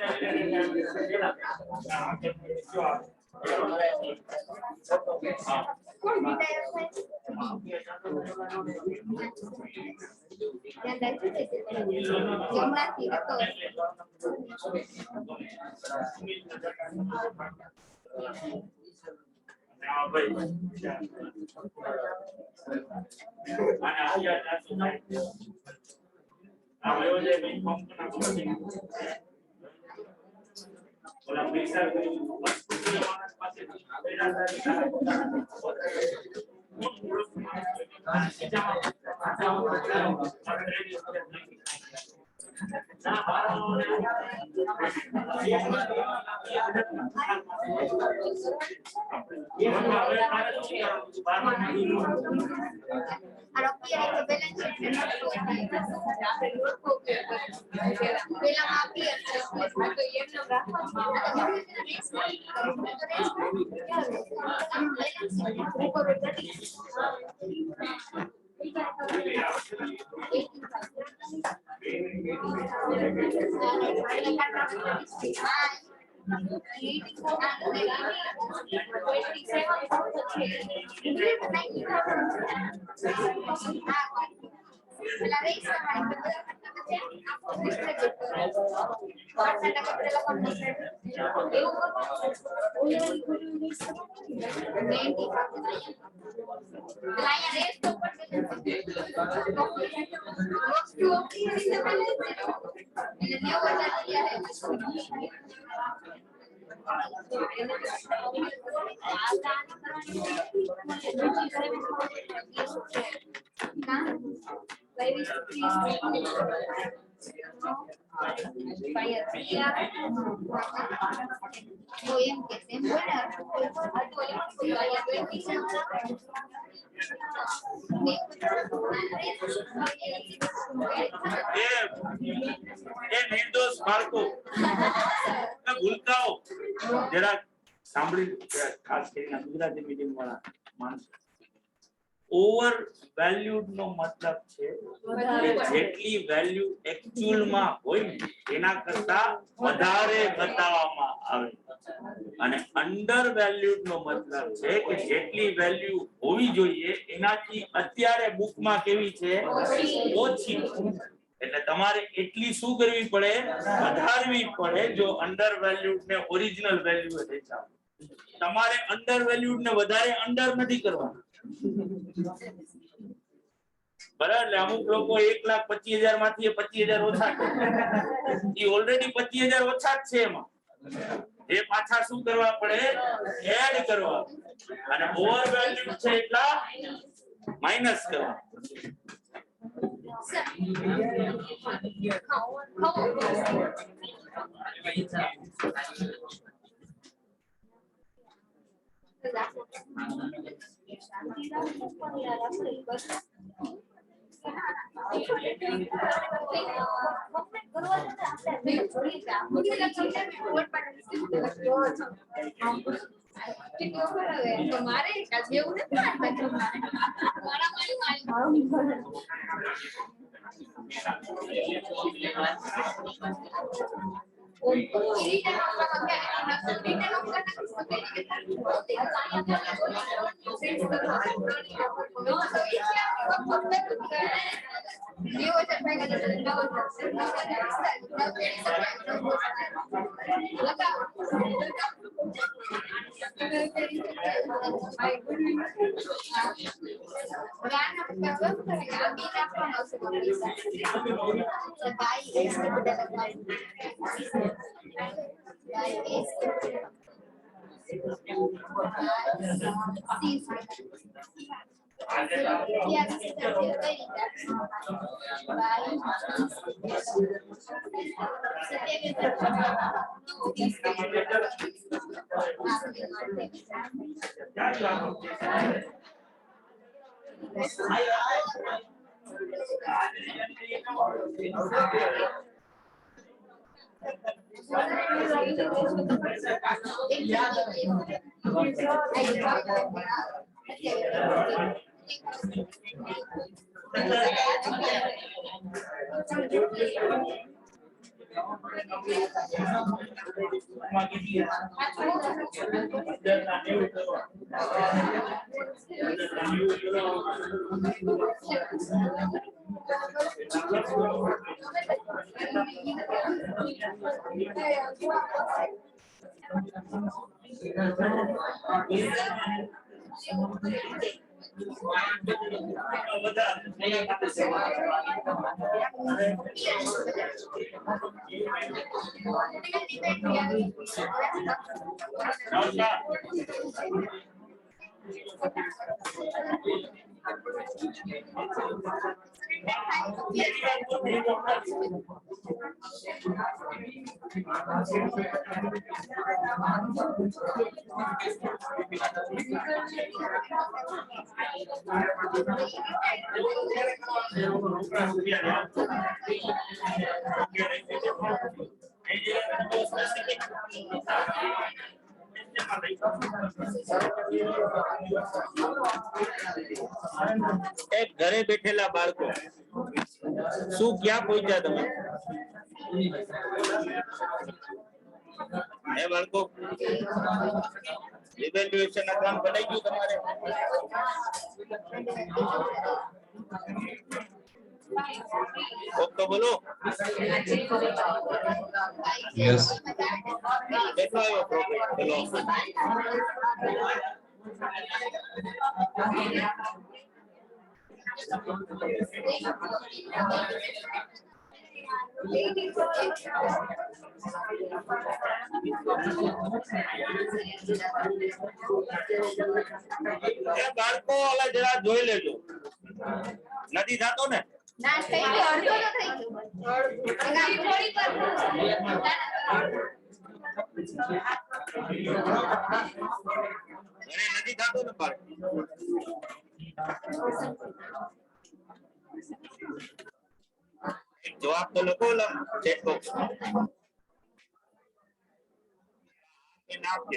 એ નિર્દોષ બાળકો ભૂલકાઓ જરા સાંભળી ખાસ કરીને ગુજરાતી મીડિયમ વાળા માણસો ઓવર વેલ્યુડ નો મતલબ છે કે જેટલી વેલ્યુ એક્ચ્યુઅલ માં હોય ને એના કરતા વધારે બતાવવામાં આવે અને અંડર વેલ્યુડ નો મતલબ છે કે જેટલી વેલ્યુ હોવી જોઈએ એનાથી અત્યારે બુકમાં કેવી છે ઓછી એટલે તમારે એટલી શું કરવી પડે વધારવી પડે જો અંડર વેલ્યુડ ને ઓરિજિનલ વેલ્યુ દેખાવ તમારે અંડર વેલ્યુડ ને વધારે અંડર નથી કરવાનું બરાબર એટલે અમુક લોકો 1,25,000 માંથી 25,000 ઓછા એ ઓલરેડી 25,000 ઓછા જ છે એમાં એ પાછા શું કરવા પડે એડ કરવા અને ઓવર વેલ્યુ છે એટલા માઈનસ કરવા એક ઘરે બેઠેલા બાળકો શું ક્યાં પહોંચ્યા તમે એ બાળકો ઇવેલ્યુએશન ના કામ બનાવી ગયું તમારે ઓકે બોલો Yes. કેટલો આવ્યો પ્રોફિટ બોલો બાળકો ઓલા જરા જોઈ લેજો, નથી થતો ને? ના થઈ ગયો, અડધો તો થઈ ગયો. થોડી નથી થતો ને બાળક? જવાબ તો લખો ચેટ બોક્સમાં. નામ કે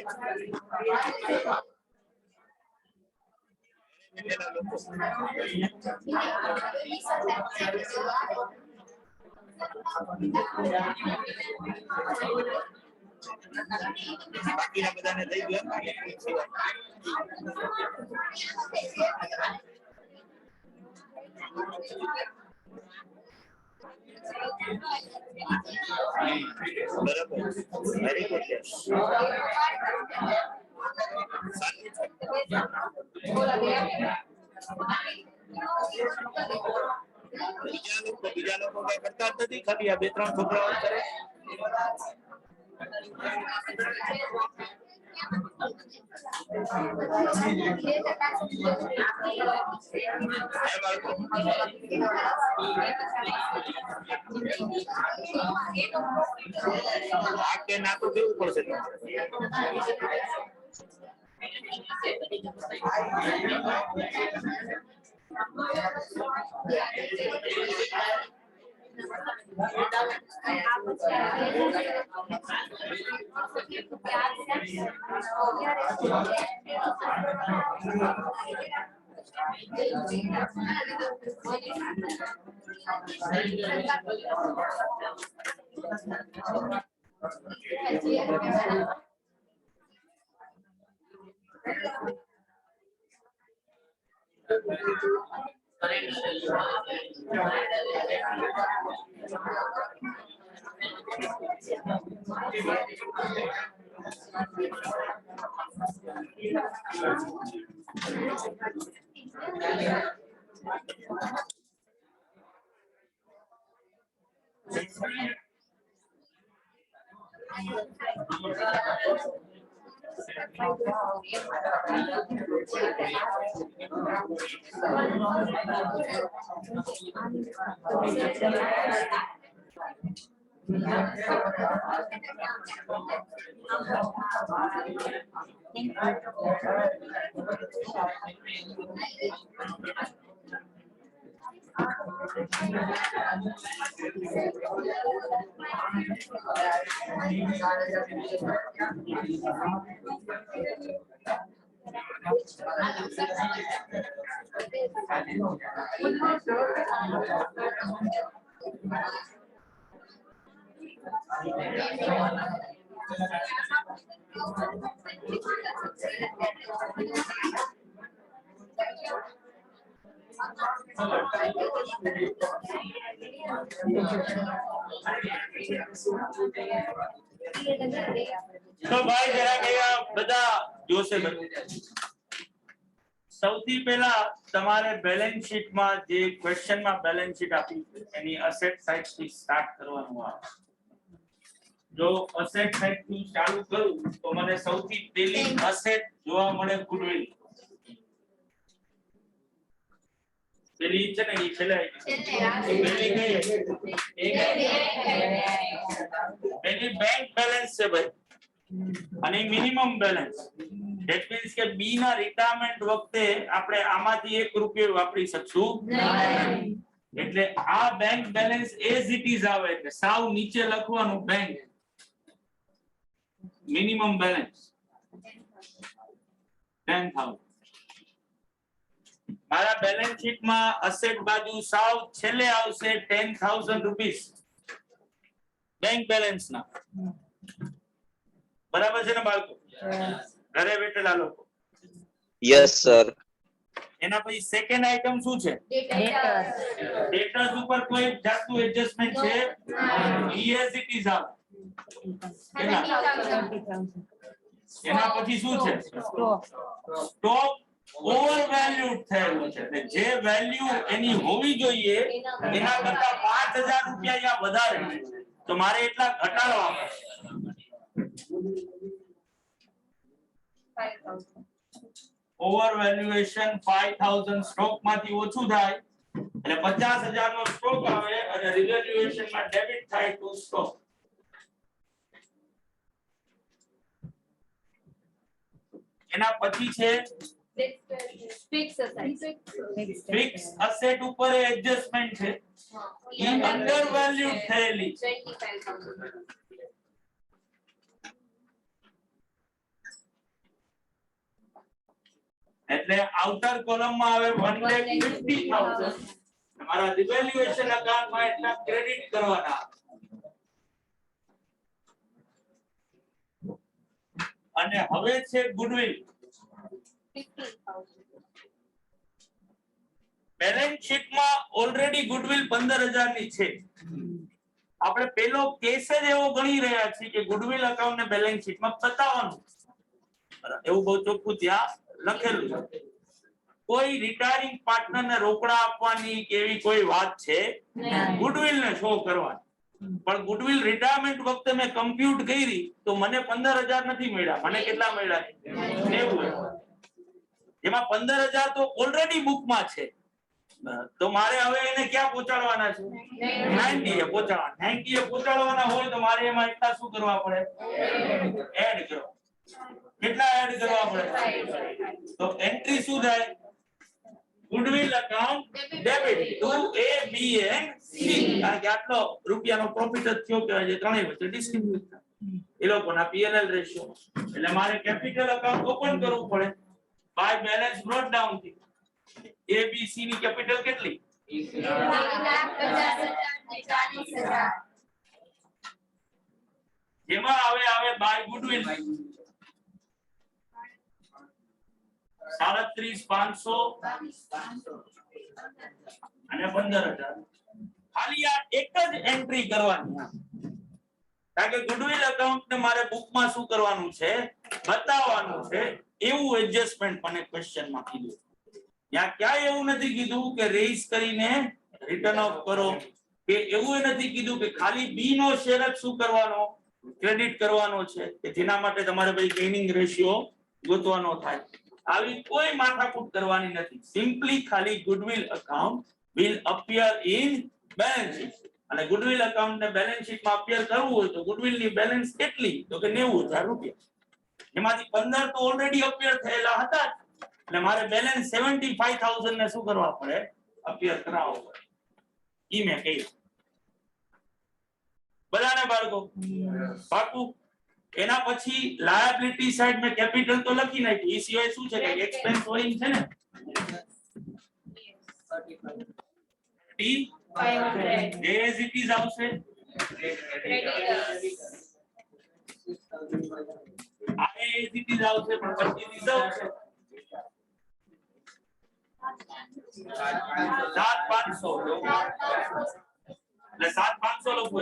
બાકીના બધાને થઈ ગયું. બરાબર, વેરી ગુડ. બીજા લોકો કઈ કરતા જ નથી, ખાલી આ 2-3 છોકરાઓ કરે. કે નાખું દેવું પડશે. તો ભાઈ જરા કયા બધા જોશે. સૌથી પહેલા તમારે બેલેન્સ શીટમાં જે ક્વેશ્ચનમાં બેલેન્સ શીટ આપી એની અસેટ સાઇડ થી સ્ટાર્ટ કરવાનું આવે. જો અસેટ સાઇડ થી ચાલુ કરું તો મને સૌથી પહેલી અસેટ જોવા મળે ગુડવિલ. પેલી છે ને એ છેલ્લે પેલી કઈ પેલી બેંક બેલેન્સ છે ભાઈ, અને મિનિમમ બેલેન્સ. ધેટ મીન્સ કે બી ના રિટાયરમેન્ટ વખતે આપણે આમાંથી 1 રૂપિયો વાપરી શકશું નહીં. એટલે આ bank balance as it is આવે, એટલે સાવ નીચે લખવાનું બેંક મિનિમમ બેલેન્સ 10,000. મારા બેલેન્સ શીટમાં અસેટ બાજુ સાવ છેલ્લે આવશે 10,000 રૂપીસ બેંક બેલેન્સ ના. બરાબર છે ને બાળકો? ઘરે બેઠેલા લોકો? Yes sir. એના પછી સેકન્ડ આઈટમ શું છે? ડેટર્સ ઉપર કોઈ જાતનું એડજસ્ટમેન્ટ છે? એઝ ઇટ ઇઝ આવે. એના પછી શું છે? સ્ટોક ઓવર વેલ્યુડ થયેલું છે એટલે જે વેલ્યુ એની હોવી જોઈએ એના કરતા 5000 રૂપિયા યા વધારે તો મારે એટલા ઘટાડવા પડે. ઓવર વેલ્યુએશન 5000 સ્ટોક માંથી ઓછું થાય એટલે 50000 નો સ્ટોક આવે અને રિવેલ્યુએશન માં ડેબિટ થાય ટુ સ્ટોક. એના પછી છે ફિક્સ અસેટ ઉપર એડજસ્ટમેન્ટ છે એ અંડર વેલ્યુ થયેલી છે. એટલે આઉટર કોલમ માં આવે 1,50,000 તમારા રિવેલ્યુએશન અકાઉન્ટ માં એટલા ક્રેડિટ કરવાના અને હવે છે ગુડવિલ. બેલેન્સ શીટ માં ઓલરેડી ગુડવિલ 15,000 ની છે. આપણે પેલો કેસ જ એવો ગણી રહ્યા છીએ કે ગુડવિલ અકાઉન્ટ ને બેલેન્સ શીટ માં બતાવવાનું એવું બહુ ચોખ્ખું ત્યાં લખેલું છે. કોઈ રિટાયરિંગ પાર્ટનર ને રોકડા આપવાની કે એવી કોઈ વાત છે ગુડવિલ ને શો કરવાની. પણ ગુડવિલ રિટાયરમેન્ટ વખતે મેં કમ્પ્યુટ કરી તો મને 15,000 નથી મળ્યા. મને કેટલા મળ્યા? 90,000. જેમાં 15,000 તો ઓલરેડી બુક માં છે તો મારે હવે એને ક્યાં પહોંચાડવાના છે? 90 એ પહોંચાડવાના. 90 એ પહોંચાડવાના હોય તો મારે એમાં એટલા શું કરવા પડે? એડ કરવા. કેટલા એડ કરવા પડે? તો એન્ટ્રી શું થાય? Goodwill account debit to A B and C. કારણ કે આટલો રૂપિયાનો પ્રોફિટ જ થયો કે જે ત્રણેય વચ્ચે ડિસ્ટ્રીબ્યુટ થાય એ લોકોના P&L રેશિયો. એટલે મારે કેપિટલ અકાઉન્ટ ઓપન કરવું પડે બાય બેલેન્સ બ્રોટ ડાઉન થી. A B C ની કેપિટલ કેટલી? 1,50,000 જેમાં આવે બાય ગુડવિલ 37,500 અને 15,000. ખાલી આ એક જ એન્ટ્રી કરવાની. કારણ કે ગુડવિલ અકાઉન્ટ ને મારે બુકમાં શું કરવાનું છે? બતાવવાનું છે. એવું એડજસ્ટમેન્ટ મને ક્વેશ્ચનમાં કીધું. ત્યાં ક્યાંય એવું નથી કીધું કે રેઇઝ કરીને રિટર્ન ઓફ કરો કે એવું નથી કીધું કે ખાલી બી નો શેર જ શું કરવાનો? ક્રેડિટ કરવાનો છે કે જેના માટે તમારે ભાઈ ગેઇનિંગ રેશિયો ગોતવાનો થાય. આવી કોઈ માથાકૂટ કરવાની નથી. સિમ્પલી ખાલી goodwill account will appear in balance sheet અને ગુડવિલ અકાઉન્ટ ને બેલેન્સ શીટ માં અપીયર કરવું હોય તો ગુડવિલ ની બેલેન્સ કેટલી? તો કે 90,000 રૂપિયા. એમાંથી 15 તો ઓલરેડી અપીયર થયેલા હતા એટલે મારે બેલેન્સ 75,000 ને શું કરવા પડે? અપીયર કરાવવો પડે. ઈ મેં કહ્યું. બધાને બાળકો પાકું. એના પછી લાયબિલિટી સાઈડ મેં કેપિટલ તો લખી નાખ્યું. એ સિવાય શું છે કે એક્સપેન્સ ઓરિંગ છે ને 500 as it is આવશે. આ as it is આવશે પણ પછી રિઝર્વ છે 7,500 એટલે 7,500 લખો.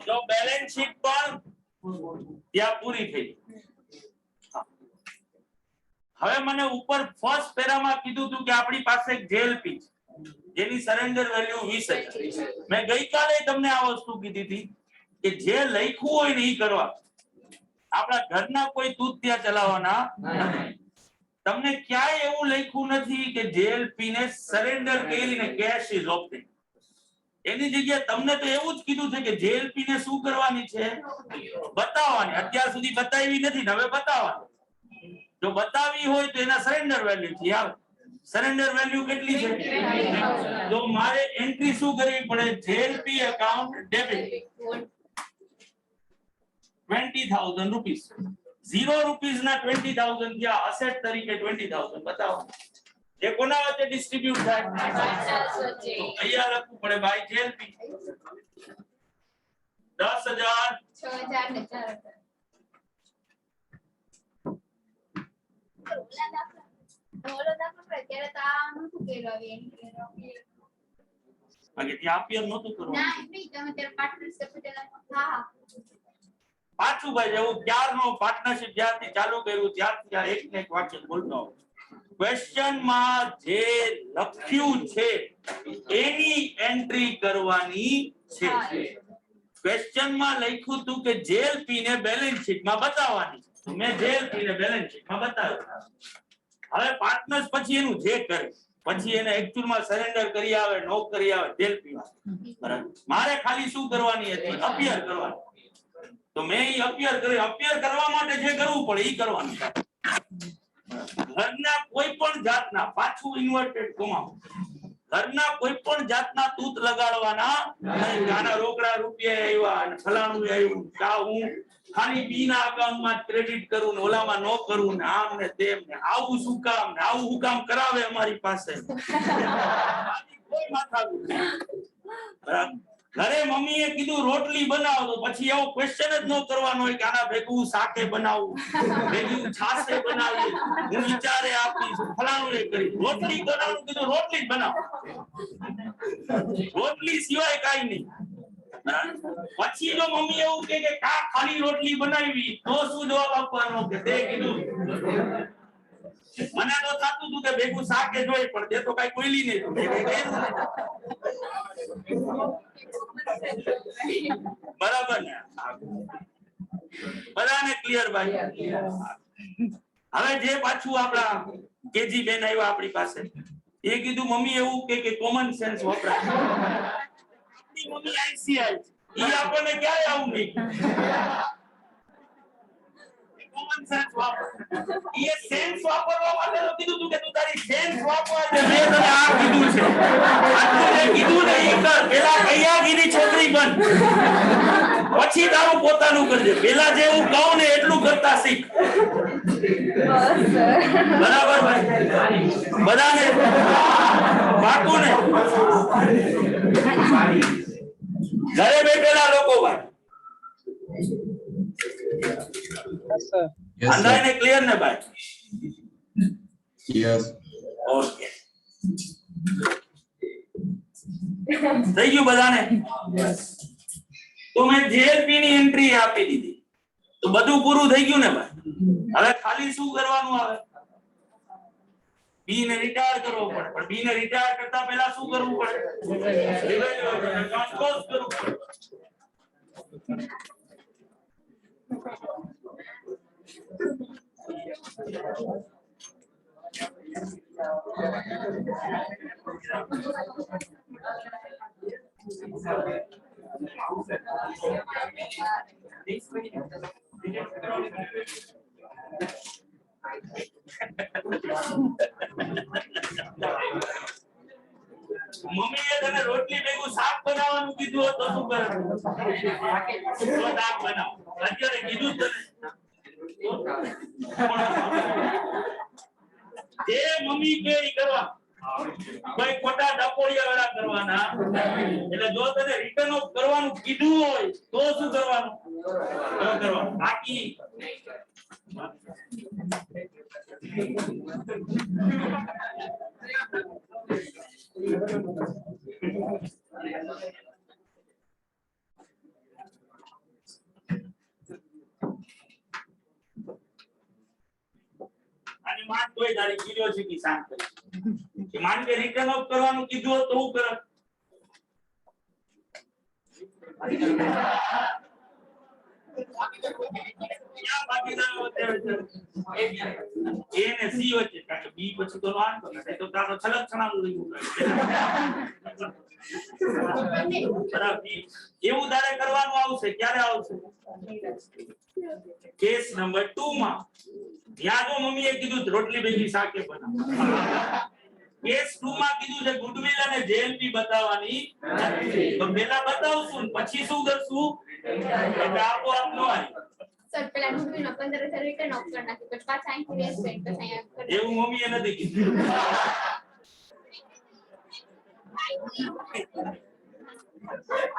જો બેલેન્સ શીટ પણ ત્યાં પૂરી થઈ. હવે મને ઉપર ફર્સ્ટ પેરામાં કીધું હતું કે આપણી પાસે એક જેએલપી છે જેની સરેન્ડર વેલ્યુ 20,000. મેં ગઈકાલે તમને આ વસ્તુ કીધી હતી કે જે લખ્યું હોય ને ઈ કરવા. આપણા ઘરના કોઈ દૂધ ત્યાં ચલાવવાના નથી. તમને ક્યાંય એવું લખ્યું નથી કે જેએલપી ને સરેન્ડર કરીને કેશ ઇઝ ઓપ્ટેન. એની જગ્યાએ તમને તો એવું જ કીધું છે કે જેએલપી ને શું કરવાની છે? બતાવવાની. અત્યાર સુધી બતાવી નથી હવે બતાવવાની. જો બતાવી હોય તો એના સરેન્ડર વેલ્યુ થી આવે. સરેન્ડર વેલ્યુ કેટલી છે? તો મારે એન્ટ્રી શું કરવી પડે? જેએલપી અકાઉન્ટ ડેબિટ 20,000 રૂપીસ. 0 રૂપીસ ના 20,000 થયા. અસેટ તરીકે 20,000 બતાવો. એ કોના વચ્ચે ડિસ્ટ્રીબ્યુટ થાય? તો અહીંયા લખવું પડે બાય જેએલપી 10,000 6,000 ને 4,000. ઓલો દાખલો અત્યારે તો આ નહોતું કર્યું આવી એન્ટ્રી. બાકી ત્યાં અપીયર નહોતું કરવાનું. ના એમ નહીં તમે ત્યારે પાર્ટનર્સ કેપિટલ હા પાછું ભાઈ હું ક્યારનો પાર્ટનરશિપ જ્યારથી ચાલુ કર્યું ત્યારથી આ એક ને એક વાક્ય બોલતો હોઉં. ક્વેશ્ચન માં જે લખ્યું છે એની એન્ટ્રી કરવાની છે. ક્વેશ્ચન માં લખ્યું હતું કે જેલ પીને બેલેન્સ શીટ માં બતાવવાની. મેં જેલ પીને બેલેન્સ શીટ માં બતાવ્યું. હવે પાર્ટનર્સ પછી એનું જે કરે પછી એને એક્ચ્યુઅલ માં સરેન્ડર કરી આવે નો કરી આવે જેલ પીવા. બરાબર. મારે ખાલી શું કરવાની હતી? અપિયર કરવાની. તો મેં ઈ અપિયર કરી. અપિયર કરવા માટે જે કરવું પડે ઈ કરવાનું. ઘરના કોઈ પણ જાતના પાછું ઇન્વર્ટેડ કોમા ઘરના કોઈ પણ જાતના તૂત લગાડવાના નહીં. આના રોકડા રૂપિયા આવ્યા અને ફલાણું આવ્યું કા હું ખાલી બી ના અકાઉન્ટમાં ક્રેડિટ કરું ને ઓલામાં નો કરું ને આમ ને તેમ ને આવું શું કામ ને આવું હું કામ કરાવે અમારી પાસે. કોઈ માથાકૂટ નહીં. બરાબર. ઘરે મમ્મીએ કીધું રોટલી બનાવો તો પછી એવો ક્વેશ્ચન જ ન કરવાનો હોય કે આના ભેગું શાકે બનાવું ભેગું છાશે બનાવી હું વિચારે આપીશ ફલાણું એ કરી. રોટલી બનાવવાનું કીધું રોટલી જ બનાવો. રોટલી સિવાય કાઈ નહીં. પછી જો મમ્મી એવું કે કા ખાલી રોટલી બનાવી તો શું જવાબ આપવાનો કે તે કીધું મને તો થાતું હતું કે ભેગું શાકે જોઈ પણ તે તો કઈ કોઈલી નહીં. બરાબર ને? બધાને ક્લિયર ભાઈ? હવે જે પાછું આપડા કેજી બેન આવ્યા આપણી પાસે એ કીધું મમ્મી એવું કે કોમન સેન્સ વપરાય. મમ્મી આઈસીઆઈ ઈ આપણને ક્યારે આવું નહીં. કોમન સેન્સ વાપર. એ સેન્સ વાપરવા માટે તો કીધું તું કે તું તારી સેન્સ વાપર. મેં તને આ કીધું છે. આટલું કીધું ને ઈ કર. પેલા કૈયાગીરી છોકરી બન પછી તારું પોતાનું કરજે. પેલા જે હું કહું ને એટલું કરતા શીખ. બરાબર ભાઈ? બધાને પાકું ને? ઘરે બેઠેલા લોકો ભાઈ Yes, sir. અંદાજને ક્લિયર ને ભાઈ? Yes. ઓકે થઈ ગયું બધાને? તો મેં જેએલપી ની એન્ટ્રી આપી દીધી તો બધું પૂરું થઈ ગયું ને ભાઈ? હવે ખાલી શું કરવાનું આવે? બી ને રિટાયર કરવો પડે. પણ બી ને રિટાયર કરતા પહેલા શું કરવું પડે? ટ્રાન્સપોઝ કરવું પડે. મમ્મીએ તને રોટલી ભેગું શાક બનાવવાનું કીધું હોત તો શું કરે? તો શાક બનાવ. અત્યારે કીધું જ તને. જે મમ્મી કે ઈ કરવા. ભાઈ ખોટા ડકોળિયા વાળા કરવાના. એટલે જો તને રિટર્ન ઓફ કરવાનું કીધું હોય તો શું કરવાનું? તો કરવાનું. બાકી અને માન કોઈ તારી ક્યુરિયોસિટી શાંત કરી કે માન કે રિટર્ન ઓફ કરવાનું કીધું હોત તો હું કરત? ક્યાં ભાગીદારો અત્યારે એ ને સી વચ્ચે? કારણ કે બી પછી તો વાંધો નથી. તો તારો છલક છણાનું રહ્યું. બરાબર. એવું તારે કરવાનું આવશે. ક્યારે આવશે? કેસ નંબર 2 માં ત્યાં જો મમ્મીએ કીધું રોટલી ભેગી શાકે બનાવ. કેસ 2 માં કીધું છે ગુડવિલ અને જેએલપી બતાવવાની. તો પહેલા બતાવશું ને પછી શું કરશું? એટલે આપોઆપ નો આવી. સર પેલા ગુડવિલ 15,000 રિટર્ન ઓફ કરી નાખી પછી પાછા અહીંથી રેસ બેંક પછી અહીંયા એવું મમ્મીએ નથી કીધું.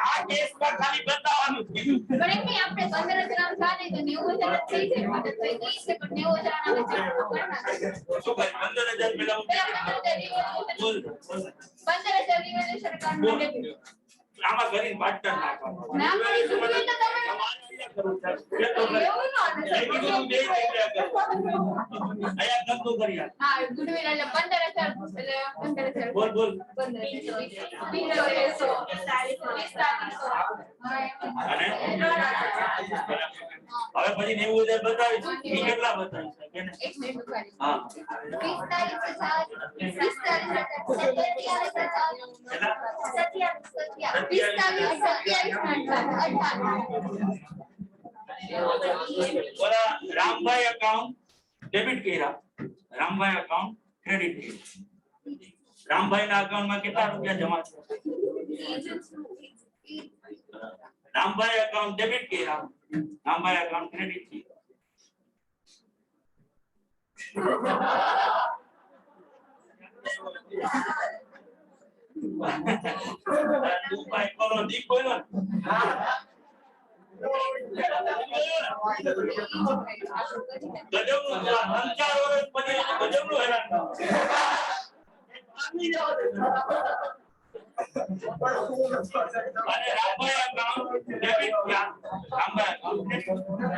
આ કેસમાં ખાલી બતાવવાનું જ કીધું. પણ એમ નહીં આપણે 15,000 આમ થાય તો 90,000 થઈ જાય માટે તો એ છે પણ 90,000 આવે છે તો કરી નાખે. શું કરે? 15,000 પેલા પેલા 15,000 રિવોલ્યુશન અકાઉન્ટ માટે આમાં કરીને પાર્ટનર નાખવાનું. ના પડી ગુડવિલ તો તમે કરવું છે એ તો કરી. એવું ન મેં કીધું તું બે જગ્યા કર. અહીંયા નતું કરી આપ. હા ગુડવિલ એટલે 15,000 એટલે 15,000 બોલ બોલ 15,000 અને હવે પછી 90,000 બતાવીશ ઈ કેટલા બતાવીશ કે ને? એક મિનિટ ઉભા હા 45,000 ઓલા રામભાઈ અકાઉન્ટ ડેબિટ કર્યા, રામભાઈ અકાઉન્ટ ક્રેડિટ કર્યા. રામભાઈ ના અકાઉન્ટ માં કેટલા રૂપિયા જમા છે? રામભાઈ અકાઉન્ટ ડેબિટ કર્યા, રામભાઈ અકાઉન્ટ ક્રેડિટ કર્યા. તું ભાઈ કોનો દી કોઈનો? ગજબનું છે. આ 3-4 વર્ષ પછી ગજબનું હેરાન થાવ. અને રામભાઈ અકાઉન્ટ ડેબિટ કર્યા, રામભાઈ અકાઉન્ટ ક્રેડિટ કર્યા.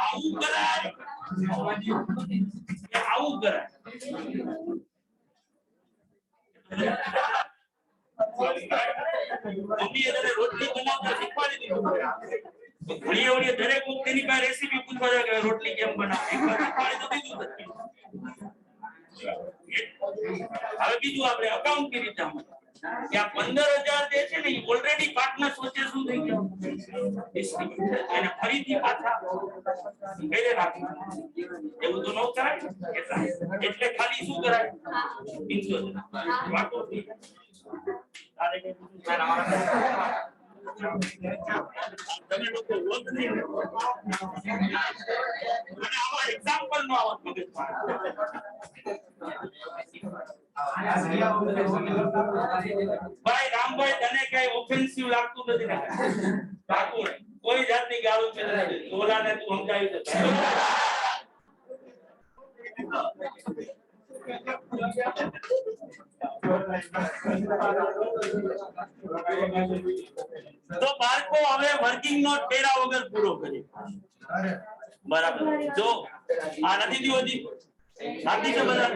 આવું કરાય, આવું કરાય. મમ્મીએ તને રોટલી બનાવતા શીખવાડી દીધું. ઘણી વખત દરેક વ્યક્તિની પાસે રેસીપી પૂછવા જાય કે રોટલી કેમ બનાવવી, એકવાર શીખવાડી તો દીધું નથી. હવે બીજું આપણે અકાઉન્ટ કેવી રીતે આમાં કે આ 15,000 જે છે ને એ ઓલરેડી પાર્ટનર્સ વચ્ચે શું થઈ ગયું એને ફરીથી પાછા ઘરે રાખવું. એવું તો ન કરાય. એટલે ખાલી શું કરાય? 75,000 વાતો થઈ જાય. તારે કે તમે લોકો રોજ નહીં અને આવા એક્ઝામ્પલ નો આવત મગજમાં. ભાઈ રામભાઈ તને કઈ ઓફેન્સિવ લાગતું નથી ને? લાગતું નહીં. કોઈ જાતની ગાળું છે નથી. ઓલાને તું સમજાવી દે. તો બાળકો હવે વર્કિંગ નોટ કર્યા વગર પૂરો કરી. બરાબર. જો આ નથી દીવો જી સાચી છે બધા.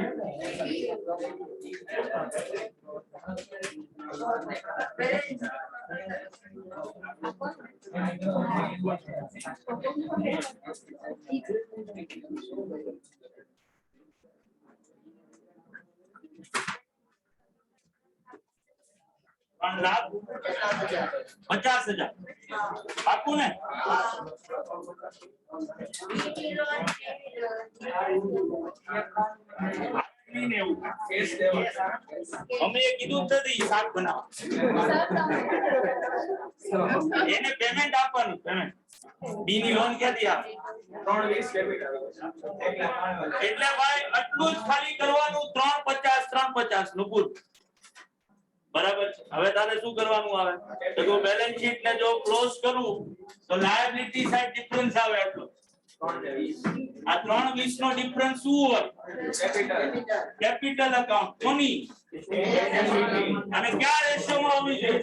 $3,50,000 આપું ને? અમે કીધું નથી શાક બનાવવા. એને પેમેન્ટ આપવાનું. પેમેન્ટ બી ની લોન ક્યાંથી આપે? 320 એટલે ભાઈ આટલું જ ખાલી કરવાનું. 350 નું પૂરું. બરાબર છે. હવે તારે શું કરવાનું આવે તો જો બેલેન્સ શીટ ને જો ક્લોઝ કરું તો લાયબિલિટી સાઈડ ડિફરન્સ આવે એટલો. આ 320 નો ડિફરન્સ શું હોય? કેપિટલ અકાઉન્ટ કોની અને કયા રેશિયોમાં હોવી જોઈએ?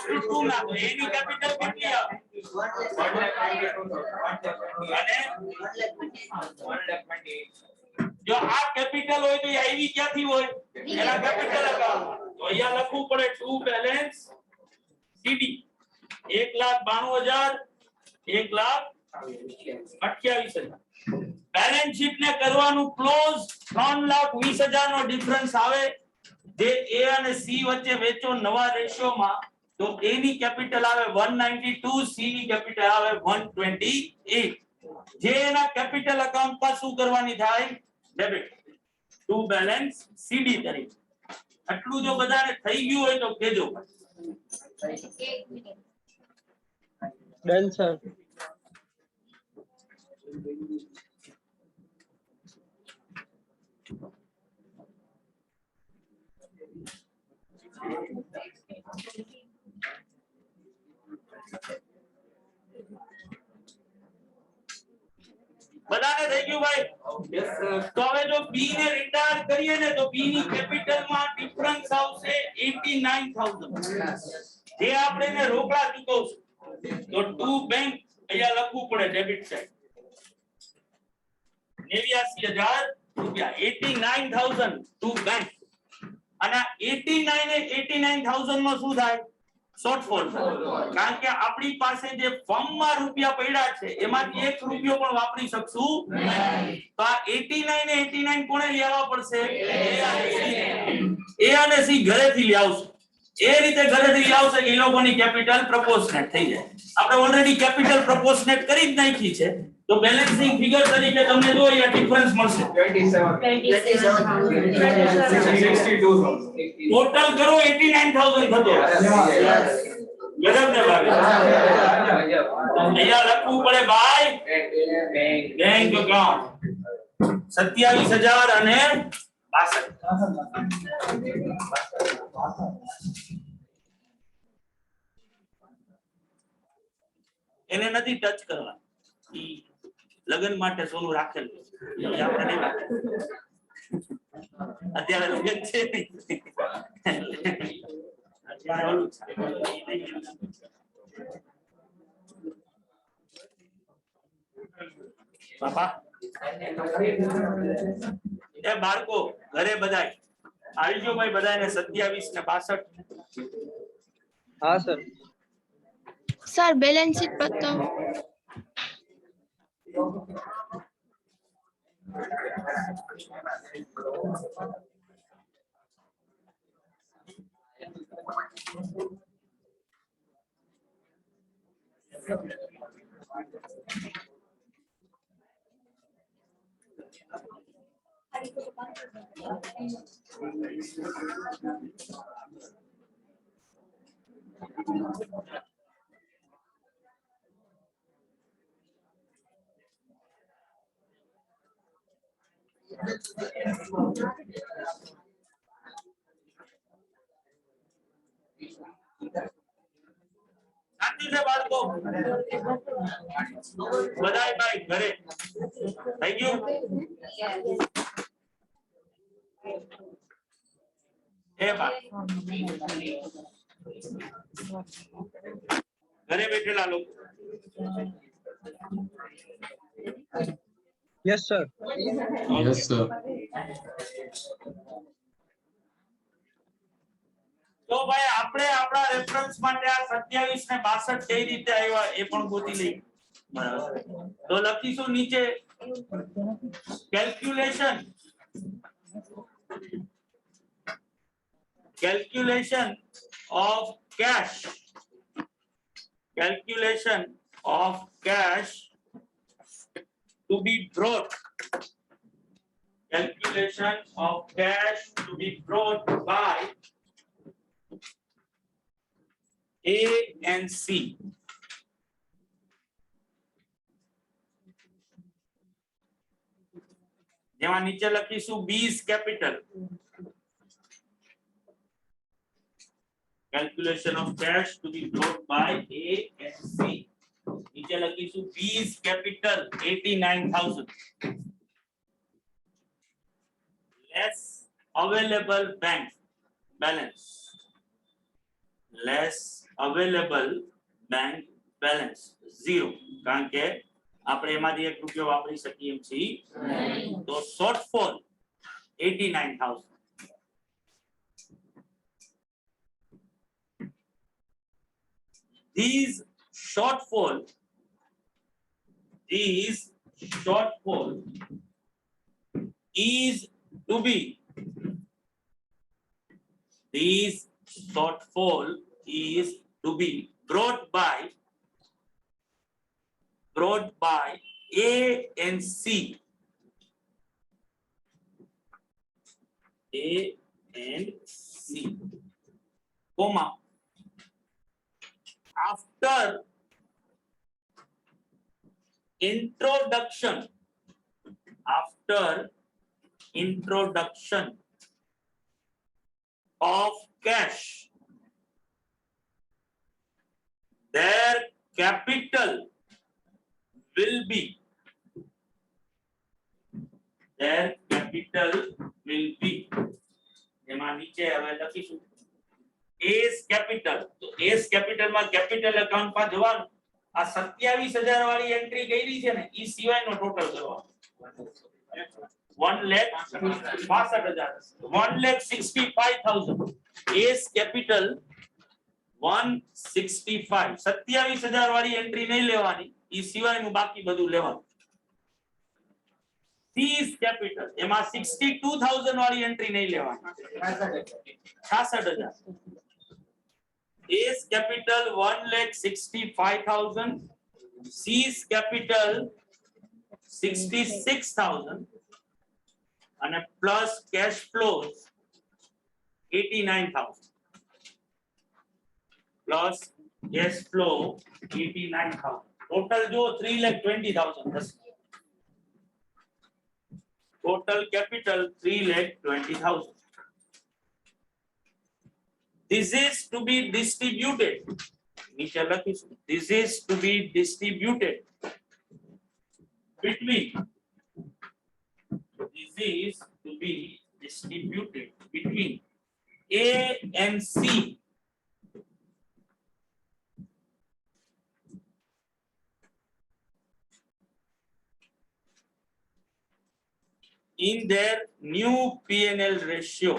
3:2 ના. તો એની કેપિટલ કેટલી આવે? અને જો આ કેપિટલ હોય તો એ આવી ક્યાંથી હોય? એના કેપિટલ અકાઉન્ટ. તો અહીંયા લખવું પડે ટુ બેલેન્સ સીડી 1,92,000 1,28,000. બેલેન્સ શીટ ને કરવાનું ક્લોઝ. 3,20,000 નો ડિફરન્સ આવે જે એ અને સી વચ્ચે વેચો નવા રેશિયોમાં તો એ ની કેપિટલ આવે 192, સી ની કેપિટલ આવે 128. જે એના કેપિટલ અકાઉન્ટ પર શું કરવાની થાય? ડેબિટ ટુ બેલેન્સ સીડી તરીકે. આટલું જો બધાને થઈ ગયું હોય તો કહેજો. Done sir. બધાને થઈ ગયું ભાઈ? તો હવે જો બી ને રિટાયર કરીએ ને તો બી ની કેપિટલ માં ડિફરન્સ આવશે 89,000 જે આપણે એને રોકડા ચૂકવશું. તો ટુ બેંક અહીંયા લખવું પડે ડેબિટ સાઈડ 89000 રૂપિયા 89000 ટુ બેંક અને 89 એ 89000 માં શું થાય શોર્ટફોલ કારણ કે આપણી પાસે જે ફર્મમાં રૂપિયા પડ્યા છે એમાંથી 1 રૂપિયો પણ વાપરી શકશું નહીં તો આ 89 ને 89 કોણે લેવા પડશે એ અને સી ઘરેથી લઈ આવશે એ રીતે ઘરેથી લઈ આવશે કે એ લોકોની કેપિટલ પ્રપોર્શનેટ થઈ જાય આપણે ઓલરેડી કેપિટલ પ્રપોર્શનેટ કરી જ નાખી છે તો બેલેન્સિંગ ફિગર તરીકે તમને જો અહીંયા ડિફરન્સ મળશે 27. ટોટલ કરો 89000 થતો ગજબ ને ભાઈ અહીંયા લખવું પડે ભાઈ બેંક એકાઉન્ટ 27000 અને 62 એને નથી ટચ કરવા ઈ લગન માટે સોનું રાખેલું છે આપણે નહીં રાખેલું અત્યારે લગન છે નહીં અત્યારે ઓલું છે. બાપા એ બાળકો ઘરે બધાય આવી ગયો ભાઈ બધાને 27 ને 62 हाँ सर सर बैलेंस शीट बताओ સાચું છે બાળકો બધાય ભાઈ ઘરે થઈ ગયું એ બા ઘરે બેઠેલા લોકો यस सर Yes, sir. તો ભાઈ આપણે આપણા રેફરન્સ માટે આ 27 ને 62 કઈ રીતે આવ્યા એ પણ ગોતી લઈ બરાબર તો લખીશું નીચે calculation of cash to be brought by A and C. જેમાં નીચે લખીશું B is capital. Calculation of cash to be brought by A and C. નીચે લખીશું B is capital 89000 less available bank balance. Less available bank balance 0 કારણ કે આપણે એમાંથી 1 રૂપિયો વાપરી શકીએ એમ છીએ તો shortfall 89000 these shortfall is to be these shortfall is to be brought by A and C. A and C, comma, after introduction of cash, their capital will be એમાં નીચે હવે લખીશું A's capital તો એસ કેપિટલ માં capital account માં જવાનું આ 27,000 વાળી એન્ટ્રી કરી છે ને ઈ સિવાયનો ટોટલ કરવાનો 1,65,000 1,65,000 એસ કેપિટલ 165 27,000 વાળી એન્ટ્રી નહીં લેવાની ઈ સિવાયનું બાકી બધું લેવાનું સીસ કેપિટલ એમાં 62,000 વાળી એન્ટ્રી નહીં લેવાની 66,000 એસ કેપિટલ 1,65,000 સીસ કેપિટલ 66,000 અને plus cash flows 89,000 plus cash flow 89,000 total જો 3,20,000 થશે total capital 3,20,000. This is to be distributed. This is to be distributed between. This is to be distributed between A and C. In their new P&L ratio.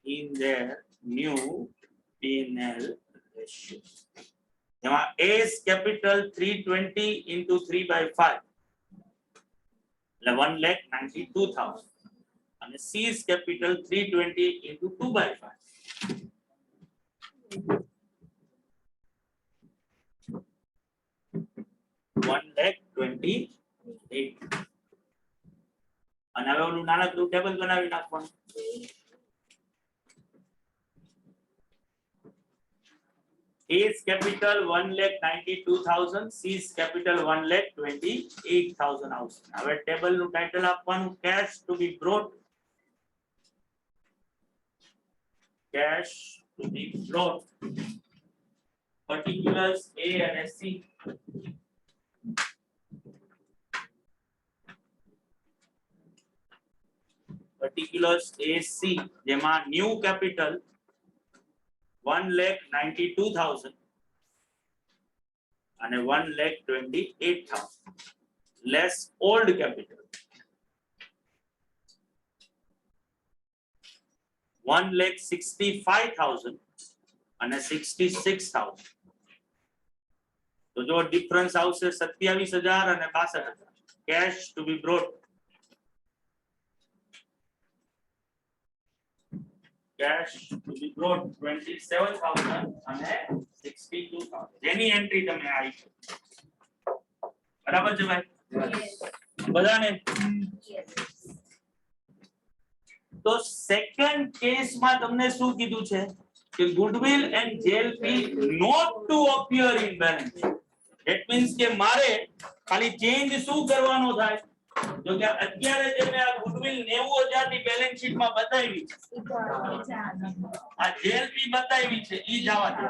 In their new P&L ratio. Now, A's capital 320 into 3/5. 1,92,000. And C's capital 320 into 2/5. 1,28,000 અને હવે ઓલું નાનકડું table બનાવી નાખવાનું A's capital 1,92,000 C's capital 1,28,000 આવશે હવે table નું title આપવાનું cash to be brought particulars A and C particulars AC જેમાં new capital 1,92,000 અને 1,28,000 less old capital 1,65,000 અને 66,000 તો જો ડિફરન્સ આવશે 27,000 અને 62,000 cash to be brought cash to be brought 27,000 અને 62,000 જેની એન્ટ્રી તમે આવી છે બરાબર છે ભાઈ બધાને તો સેકન્ડ કેસમાં તમને શું કીધું છે કે goodwill and JLP not to appear in balance sheet that means કે મારે ખાલી ચેન્જ શું કરવાનો થાય જો કે અત્યારે જે મેં આ goodwill 90,000 ની બેલેન્સ શીટ માં બતાવી છે આ JLP બતાવી છે ઈ જવા દે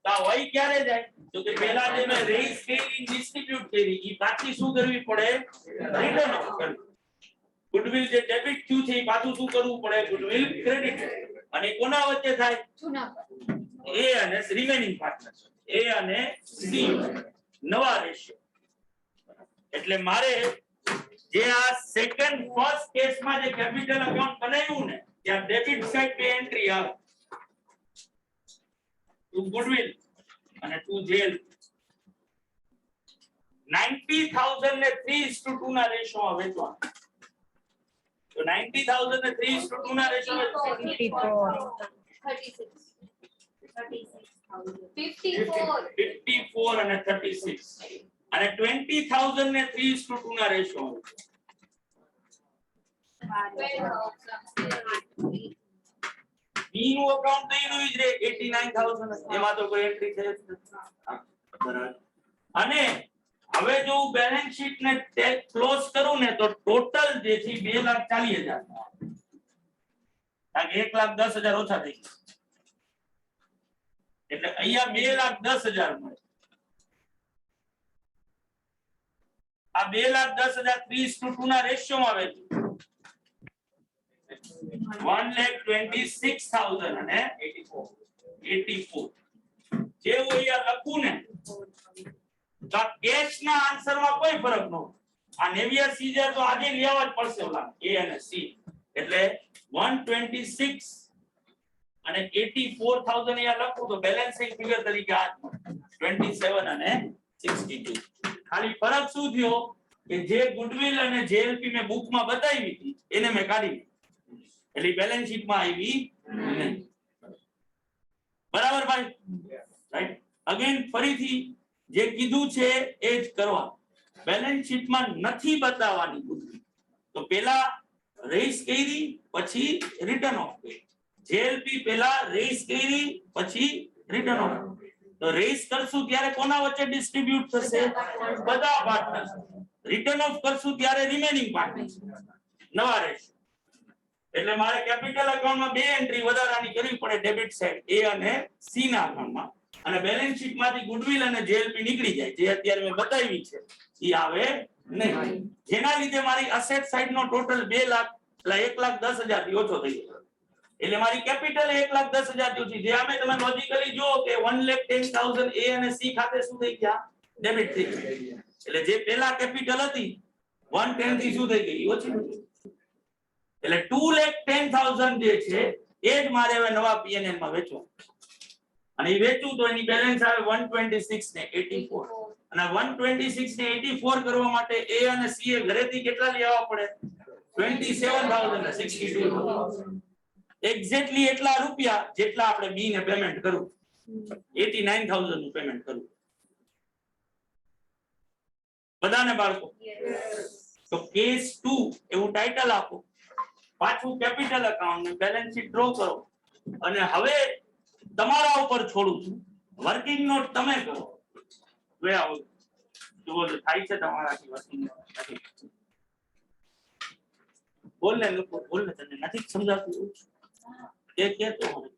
તો વહી ક્યારે જાય તો કે પહેલા જે મેં રેઇઝ કરી ડિસ્ટ્રીબ્યુટ કરી ઈ પાછી શું કરવી પડે રિટર્ન ઓફ કરવી goodwill જે ડેબિટ થયું છે ઈ પાછું શું કરવું પડે goodwill ક્રેડિટ અને કોના વચ્ચે થાય A અને રિમેનિંગ પાર્ટનર્સ A અને C નવા રેશિયો એટલે મારે જે આ સેકન્ડ ફર્સ્ટ કેસમાં જે કેપિટલ અકાઉન્ટ બનાવ્યું ને ત્યાં ડેબિટ સાઈડ पे એન્ટ્રી આવે ટુ ગુડવિલ અને ટુ જેલ 90,000 ને 3:2 ના રેશિયોમાં વેચવાનું તો 90,000 ને 3:2 ના રેશિયોમાં 54 અને 36 અને 20,000 ને 3:2 ના રેશિયોમાં બી નું અકાઉન્ટ તો એનું જ રે 89,000 એમાં તો કોઈ એન્ટ્રી થઈ જ નથી બરાબર અને હવે જો હું બેલેન્સ શીટ ને ક્લોઝ કરું ને તો ટોટલ જે છે 2,40,000 કારણ કે 1,10,000 ઓછા થઈ ગયા એટલે અહીંયા 2,10,000 મળે આ 2,10,000 3:2 ના રેશિયોમાં વેચ્યું 1,26,000 અને 84 જેવું અહીંયા લખું ને તો કેશ ના આન્સર માં કોઈ ફરક ન હોય. આ 89,000 તો આજે લેવા જ પડશે ઓલા A અને C એટલે 126 અને 84,000 અહીંયા લખું તો બેલેન્સિંગ ફિગર તરીકે આ 27 અને 62 ખાલી ફરક શું થયો કે જે ગુડવિલ અને જેએલપી મેં બુકમાં બતાવી હતી એને મેં કાઢી લીધી એટલે બેલેન્સ શીટમાં આવી નહીં. બરાબર ભાઈ રાઈટ અગેન ફરીથી જે કીધું છે એ જ કરવા. બેલેન્સ શીટમાં નથી બતાવવાની ગુડવિલ તો પેલા રેઇઝ કરી પછી રિટર્ન ઓફ કરી. જેએલપી પેલા રેઇઝ કરી પછી રિટર્ન ઓફ. તો રેઇઝ કરશું ત્યારે કોના વચ્ચે ડિસ્ટ્રીબ્યુટ થશે? બધા પાર્ટનર્સ. રિટર્ન ઓફ કરશું ત્યારે રિમેનિંગ પાર્ટનર્સ નવા રહેશે. એટલે મારે કેપિટલ એકાઉન્ટમાં બે એન્ટ્રી વધારાની કરવી પડે ડેબિટ સાઈડ A અને C ના અકાઉન્ટમાં અને બેલેન્સ શીટમાંથી ગુડવિલ અને જેએલપી નીકળી જાય જે અત્યારે મેં બતાવી છે એ આવે નહીં. જેના લીધે મારી અસેટ સાઈડ નો ટોટલ 2 લાખ એટલે 1,10,000 થી ઓછો થઈ ગયો. એટલે મારી કેપિટલ 1,10,000 થી ઓછી. જે અમે તમે લોજિકલી જો કે 1,10,000 A અને C ખાતે શું થઈ ગયા? ડેબિટ થઈ ગયા. એટલે જે પેલા કેપિટલ હતી 110 થી શું થઈ ગઈ? ઓછી. એટલે 2,10,000 જે છે એ જ મારે હવે નવા પીએનએલ માં વેચવું અને એ વેચું તો એની બેલેન્સ આવે 126 ને 84 અને 126 ને 84 કરવા માટે A અને C એ ઘરેથી કેટલા લઈ આવવા પડે? 27,000 ને 62 એક્ઝેક્ટલી એટલા રૂપિયા જેટલા આપણે B ને પેમેન્ટ કરવું 89,000 નું પેમેન્ટ કરવું. બધાને બાળકો તો કેસ 2 એવું ટાઇટલ આપો. પાછું કેપિટલ એકાઉન્ટ ને બેલેન્સ શીટ ડ્રો કરો અને હવે તમારા ઉપર છોડું છું. વર્કિંગ નોટ તમે કરો. વે આવો જુઓ થાય છે તમારાથી વર્કિંગ નોટ. બોલ ને લોકો બોલ ને તને નથી સમજાતું એ કેતો મને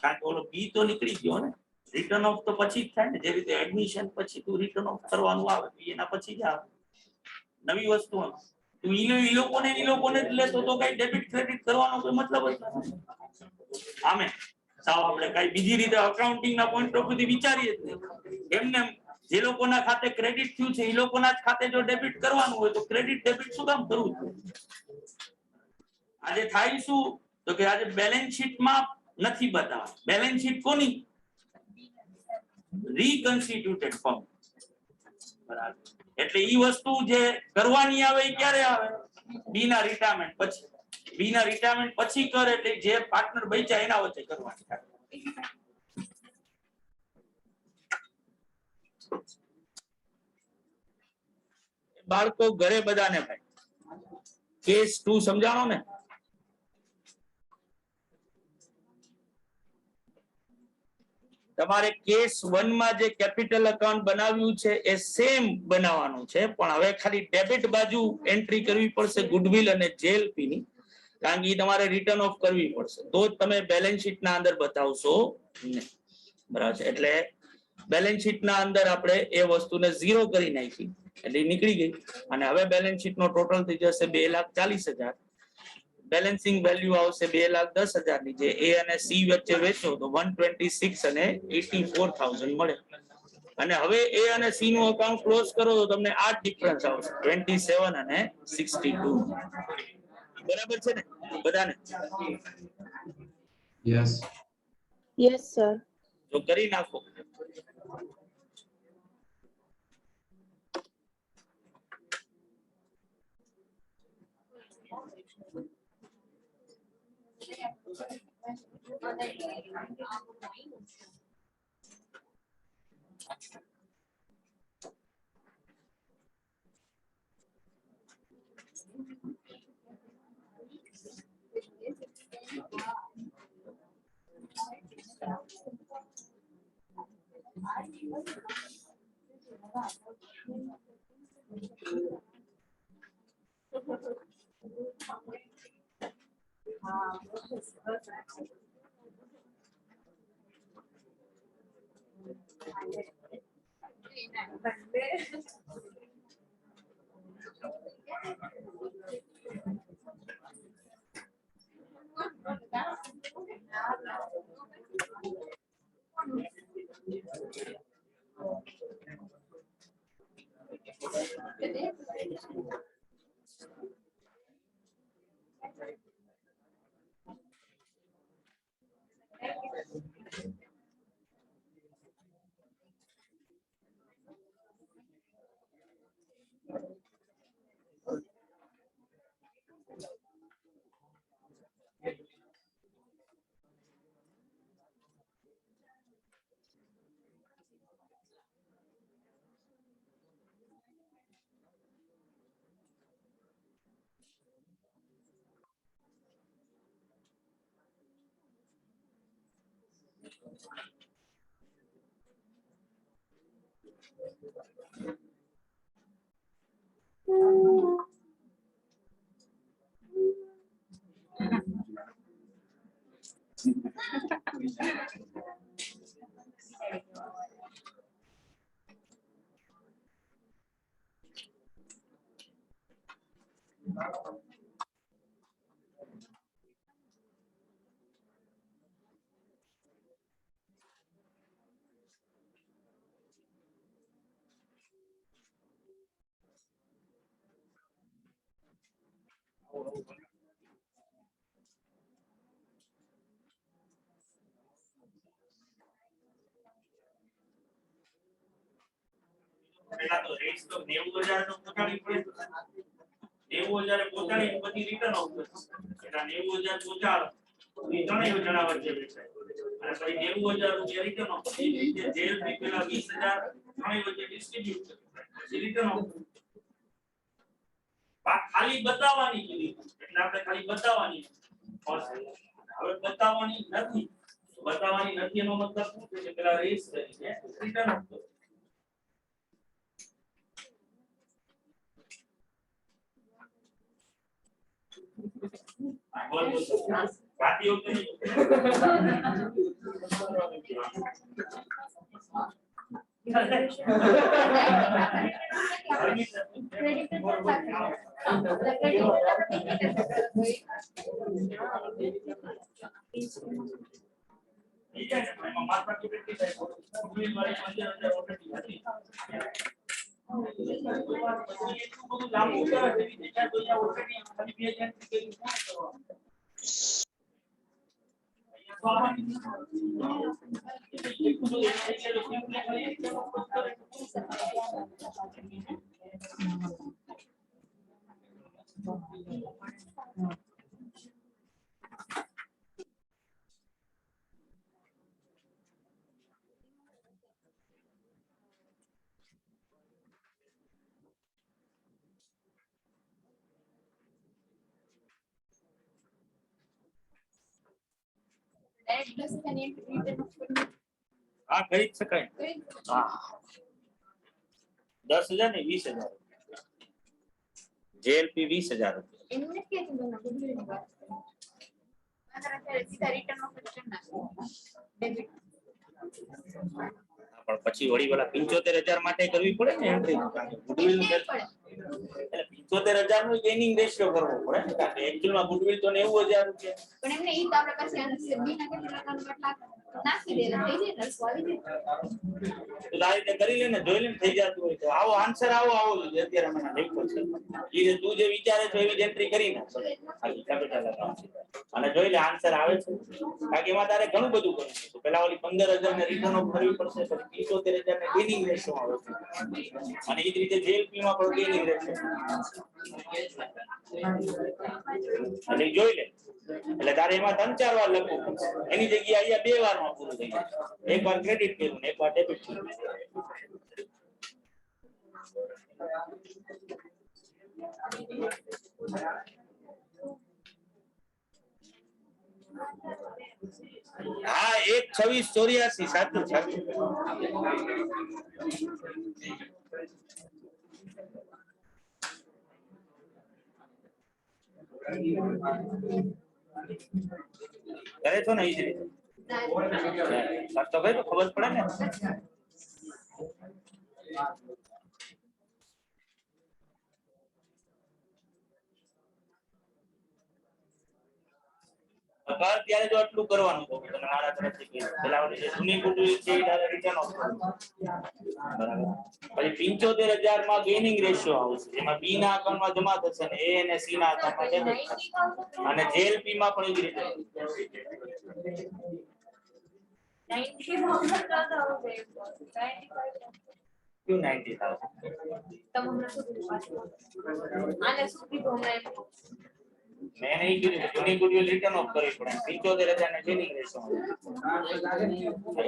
કારણ કે ઓલો બી તો નીકળી ગયો ને. રિટર્ન ઓફ તો પછી જ થાય ને જે રીતે એડમિશન પછી તું રિટર્ન ઓફ કરવાનું આવે એના પછી જ આવે નવી વસ્તુ. તું ઈ લોકોને જ લેતો તો કઈ ડેબિટ ક્રેડિટ કરવાનો કોઈ મતલબ જ નથી. આમે સાવ આપણે કઈ બીજી રીતે અકાઉન્ટિંગ ના પોઈન્ટ ઓફ વ્યૂ થી વિચારીએ જ નહીં. એમને જે લોકોના ખાતે ક્રેડિટ થયું છે એ લોકોના જ ખાતે જો ડેબિટ કરવાનું હોય તો ક્રેડિટ ડેબિટ શું કામ કરવું? આજે થાય શું તો કે આજે બેલેન્સ શીટમાં નથી બતાવવા. બેલેન્સ શીટ કોની? રીકન્સ્ટિટ્યુટેડ ફર્મ. બરાબર. એટલે ઈ વસ્તુ જે કરવાની આવે એ ક્યારે આવે? બી ના રિટાયરમેન્ટ પછી. બી ના રિટાયરમેન્ટ પછી કરે એટલે જે પાર્ટનર બચ્યા એના વચ્ચે કરવાની થાય. બાળકો ઘરે બધાને ભાઈ કેસ 2 સમજાણો ને. તમારે કેસ 1 માં જે કેપિટલ એકાઉન્ટ બનાવ્યું છે એ સેમ બનાવવાનું છે પણ હવે ખાલી ડેબિટ બાજુ એન્ટ્રી કરવી પડશે ગુડવિલ અને જેએલપી ની કારણ કે તમારે રિટર્ન ઓફ કરવી પડશે તો જ તમે બેલેન્સ શીટ ના અંદર બતાવશો નહીં. બરાબર છે. એટલે બેલેન્સ શીટ ના અંદર આપણે એ વસ્તુને 0 કરી નાખી એટલે નીકળી ગઈ અને હવે બેલેન્સ શીટ નો ટોટલ થઈ જશે 2,40,000. બેલેન્સિંગ વેલ્યુ આવશે 2,10,000 ની જે A અને C વચ્ચે વેચો તો 126 અને 84,000 મળે. અને હવે A અને C નું અકાઉન્ટ ક્લોઝ કરો તો તમને આ ડિફરન્સ આવશે 27 અને 62. બરાબર છે ને બધાને? Yes. Yes, sir. તો કરી નાખો. પેલા તો રેટ તો 90,000 નો પહોંચાડી પડે 90,000 પહોંચાડી પછી રિટર્ન આવશે એટલે 90,000 પહોંચાડો એ ત્રણેય જણા વચ્ચે વેચાય અને પછી 90,000 રૂપિયા રિટર્ન આવશે એ રીતે જેલ ફી પેલા 20,000 ત્રણેય વચ્ચે ડિસ્ટ્રીબ્યુટ પછી રિટર્ન આવશે ખાલી બતાવવાની કીધી એટલે આપણે ખાલી બતાવવાની હવે બતાવવાની નથી એનો મતલબ શું છે કે પેલા રેસ કરીને રિટર્ન આપતો બોલ રાતી વખતે હા કરી જ શકાય હા 10,000 ને 20,000 જેલ ફી 20,000 એમને કે તમને ગુડવિલ ની વાત અગર અત્યારે સીધા રિટર્ન ઓફ કરી નાખો ડેબિટ પણ પછી વળી વાળા 75,000 માટે કરવી પડે ને એન્ટ્રી ગુડવિલ એટલે 75,000 નું ગેઇનિંગ રેશિયો કરવો પડે ને કારણ કે એક્ચ્યુઅલમાં ગુડવિલ તો 90,000 રૂપિયા પણ એમને ઈ તો આપણે પાસે બીના કેટલા નાખી દે થઈ જાય ને સ્વાલી તો આ રીતે કરી લેને જોઈ લેને થઈ જતું હોય તો આવો આન્સર આવો જોઈએ અત્યારે મને લખ્યો છે એ તું જે વિચારે છો એવી એન્ટ્રી કરી નાખ ખાલી કેપિટલ અકાઉન્ટ અને જોઈ લે આન્સર આવે છે કારણ કે એમાં તારે ઘણું બધું કરવું છે પેલા ઓલી 15,000 ને રિટર્ન ઓફ કરવી પડશે પછી 75,000 ને ગેઇનિંગ રેશિયો આવે છે અને એ જ રીતે જેલ ફી માં પણ ગેઇનિંગ રેશિયો અને જોઈ લે એટલે તારે એમાં 3-4 વાર લખવું પડશે એની જગ્યાએ અહીંયા 2 વારમાં પૂરું થઈ જાય એકવાર ક્રેડિટ કર્યું ને એકવાર ડેબિટ કર્યું હા 1/26/84 સાચું સાચું કરે છો ને ઈ જ રીતે તો ભાઈ ખબર પડે ને કર ત્યારે જો આટલું કરવાનું કહું તમે મારા તરફથી કીધું. પેલા ઓલી જે જૂની ગુડવિલ છે એ ડાયરેક્ટ રિટર્ન ઓફ કરો. બરાબર. પછી 75,000 માં ગેઇનિંગ રેશિયો આવશે. એમાં બી ના અકાઉન્ટમાં જમા થશે અને એ અને સી ના અકાઉન્ટમાં ડેબિટ થશે. અને જેએલપી માં પણ એવી રીતે. 90 ભાવના જ્યાદા हो गए 95 ક્યું 90,000 तब हमने खुद पास आने सूखी घूमना है મેં નહીં કીધું કે જૂની ગુડવિલ રિટર્ન ઓફ કરવી પડે 75,000 ને ગેઇનિંગ રેશિયો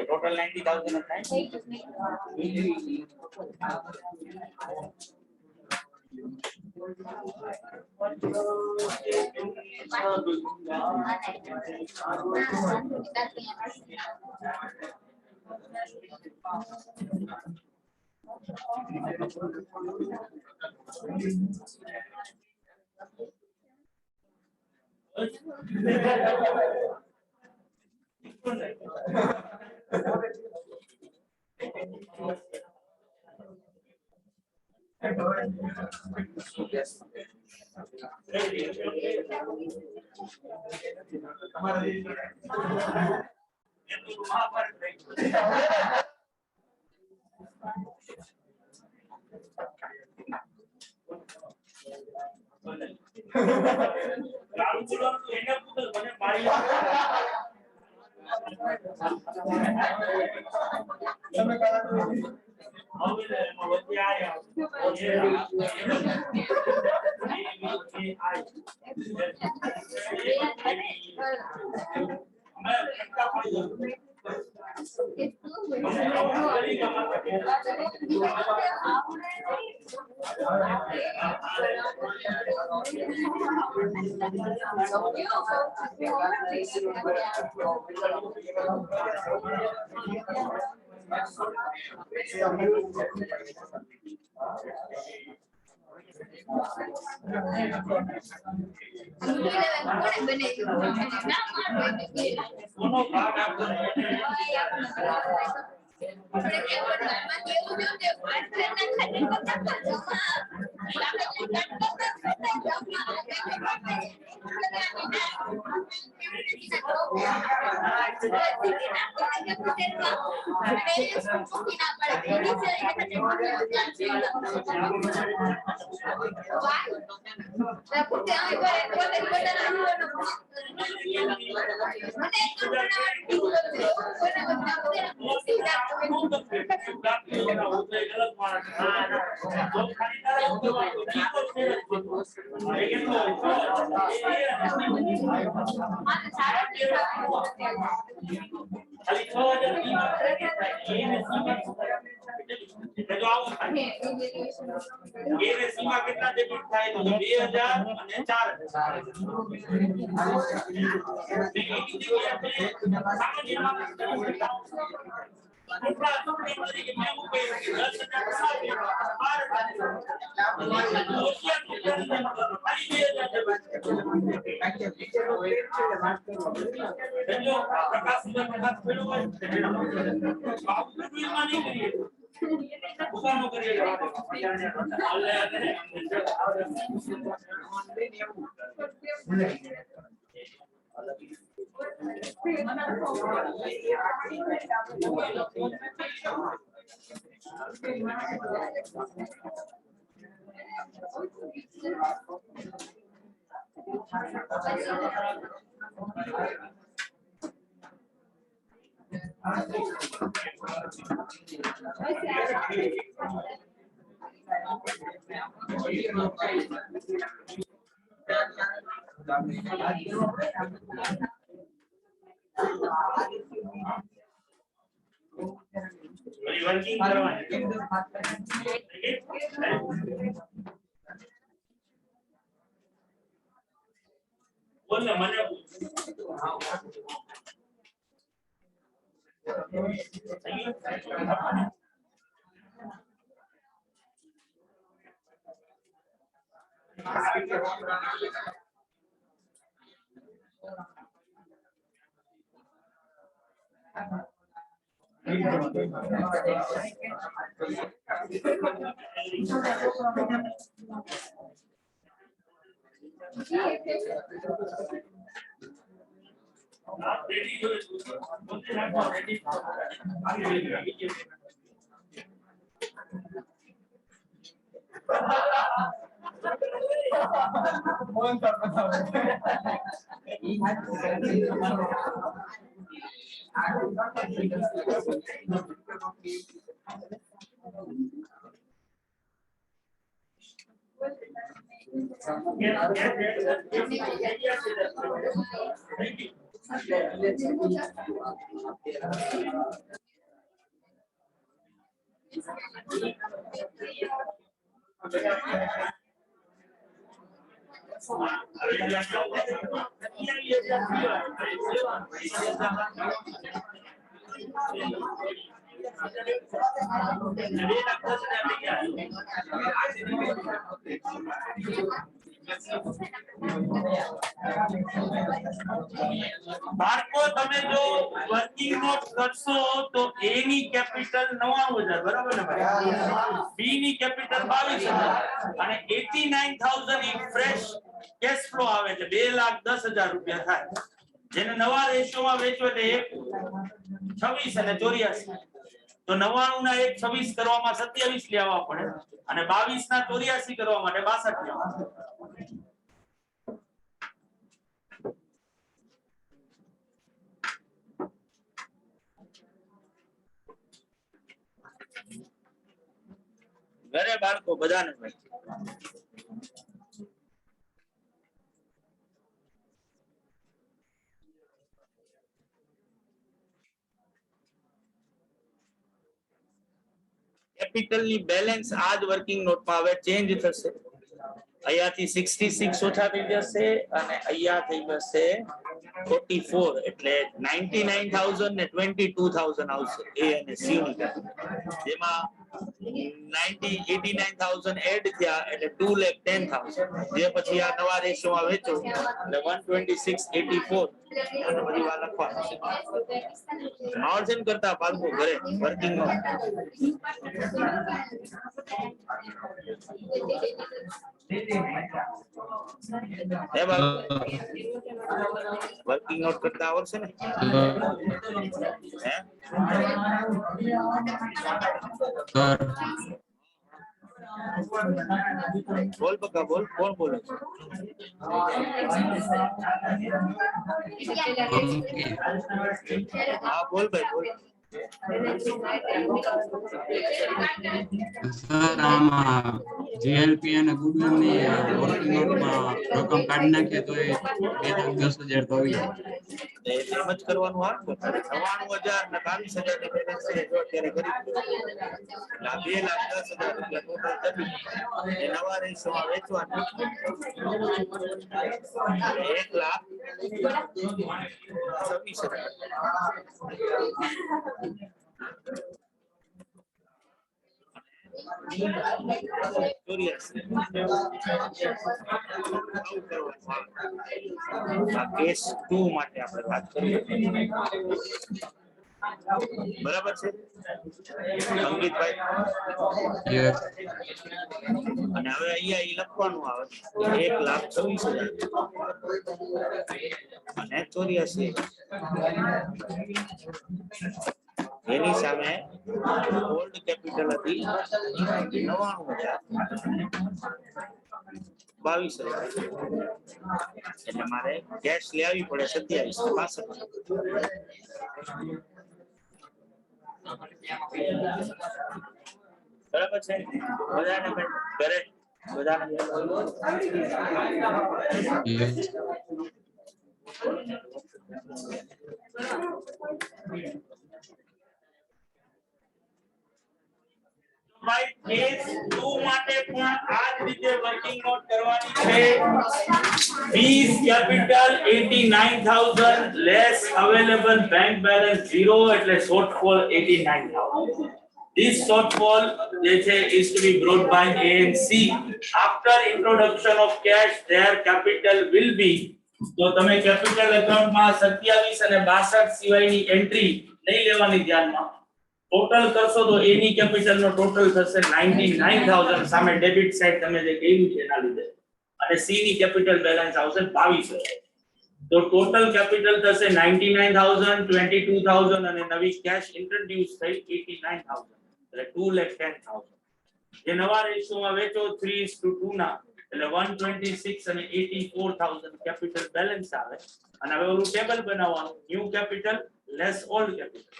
ટોટલ 90,000 જ થાય. કેટલા ડેબિટ થાય તો 2000 અને વર્કિંગ કરવાની બોલ ને મને રેડી જોઈએ પોતે રાખો રેડી બાળકો તમે જો વર્કિંગ નોટ કરશો તો એ ની કેપિટલ 99000 બરાબર ને ભાઈ બી ની કેપિટલ 22000 અને 89000 ની ફ્રેશ કેશ ફ્લો આવે છે 2,10,000 રૂપિયા થાય જેને નવા રેશિયોમાં વેચો એટલે 26 અને 84 તો 99 ના 126 કરવામાં 27 લેવા પડે અને 22 ના 84 કરવા માટે 62 લેવા પડે ઘરે બાળકો બધાને ભાઈ કેપિટલ ની બેલેન્સ આજ વર્કિંગ નોટ માં હવે ચેન્જ થશે અહીંયાથી 66 ઓછા થઈ જશે અને અહીંયા થઈ જશે 44 એટલે 99,000 ને 22,000 આવશે એ અને સી ની જેમાં 89,000 એડ થયા એટલે 2,10,000 જે પછી આ નવા રેશિયોમાં વેચો એટલે 126,84 અને બધી વાત લખવાનું છે માર્જિન કરતા બાળકો ઘરે વર્કિંગ નો એ બાળકો વર્કિંગ નોટ કરતા આવડશે ને હે બોલ બકા બોલ કોણ બોલે છે હા બોલ ભાઈ બોલ સર આમાં જીએલપી અને ગુડવિલ ની વર્કિંગ નોટમાં રકમ કાઢી નાખીએ તો એ 2,10,000 તો આવી જાય એમ જ કરવાનું આ 99,000 ને 22,000 ની બેલેન્સ છે જો અત્યારે કરી 2,10,000 રૂપિયા ટોટલ કરી એ નવા રેશિયોમાં વેચવાનું 1,84,000 કેસ 2 માટે આપણે વાત કરીએ બરાબર છે સંગીતભાઈ અને હવે અહીંયા ઈ લખવાનું આવે 1,26,000 અને 84 એની સામે ઓલ્ડ કેપિટલ હતી 99,000 એટલે મારે કેશ લેવી પડે 27,65 બરાબર છે બધાને ઘરે બધાને ભાઈ કેસ 2 માટે પણ આ જ રીતે વર્કિંગ નોટ કરવાની છે fees capital 89,000 less available bank balance 0 એટલે shortfall 89,000 this shortfall જે છે is to be brought by A and C after introduction of cash their capital will be તો તમે કેપિટલ એકાઉન્ટ માં 27 અને 62 સિવાયની એન્ટ્રી નહીં લેવાની ધ્યાનમાં ટોટલ કરશો તો એ ની કેપિટલ નો ટોટલ થશે 99,000 સામે ડેબિટ સાઈડ તમે જે કહ્યું છે એના લીધે અને સી ની કેપિટલ બેલેન્સ આવશે 22,000 તો ટોટલ કેપિટલ થશે 99,000, 22,000 અને નવી કેશ ઇન્ટ્રોડ્યુસ થઈ 89,000, એટલે 2,10,000. જે નવા રેશિયોમાં વેચો 3:2 ના એટલે 126 અને 84,000 કેપિટલ બેલેન્સ આવે. અને હવે ઓલું ટેબલ બનાવવાનું, new capital less old capital.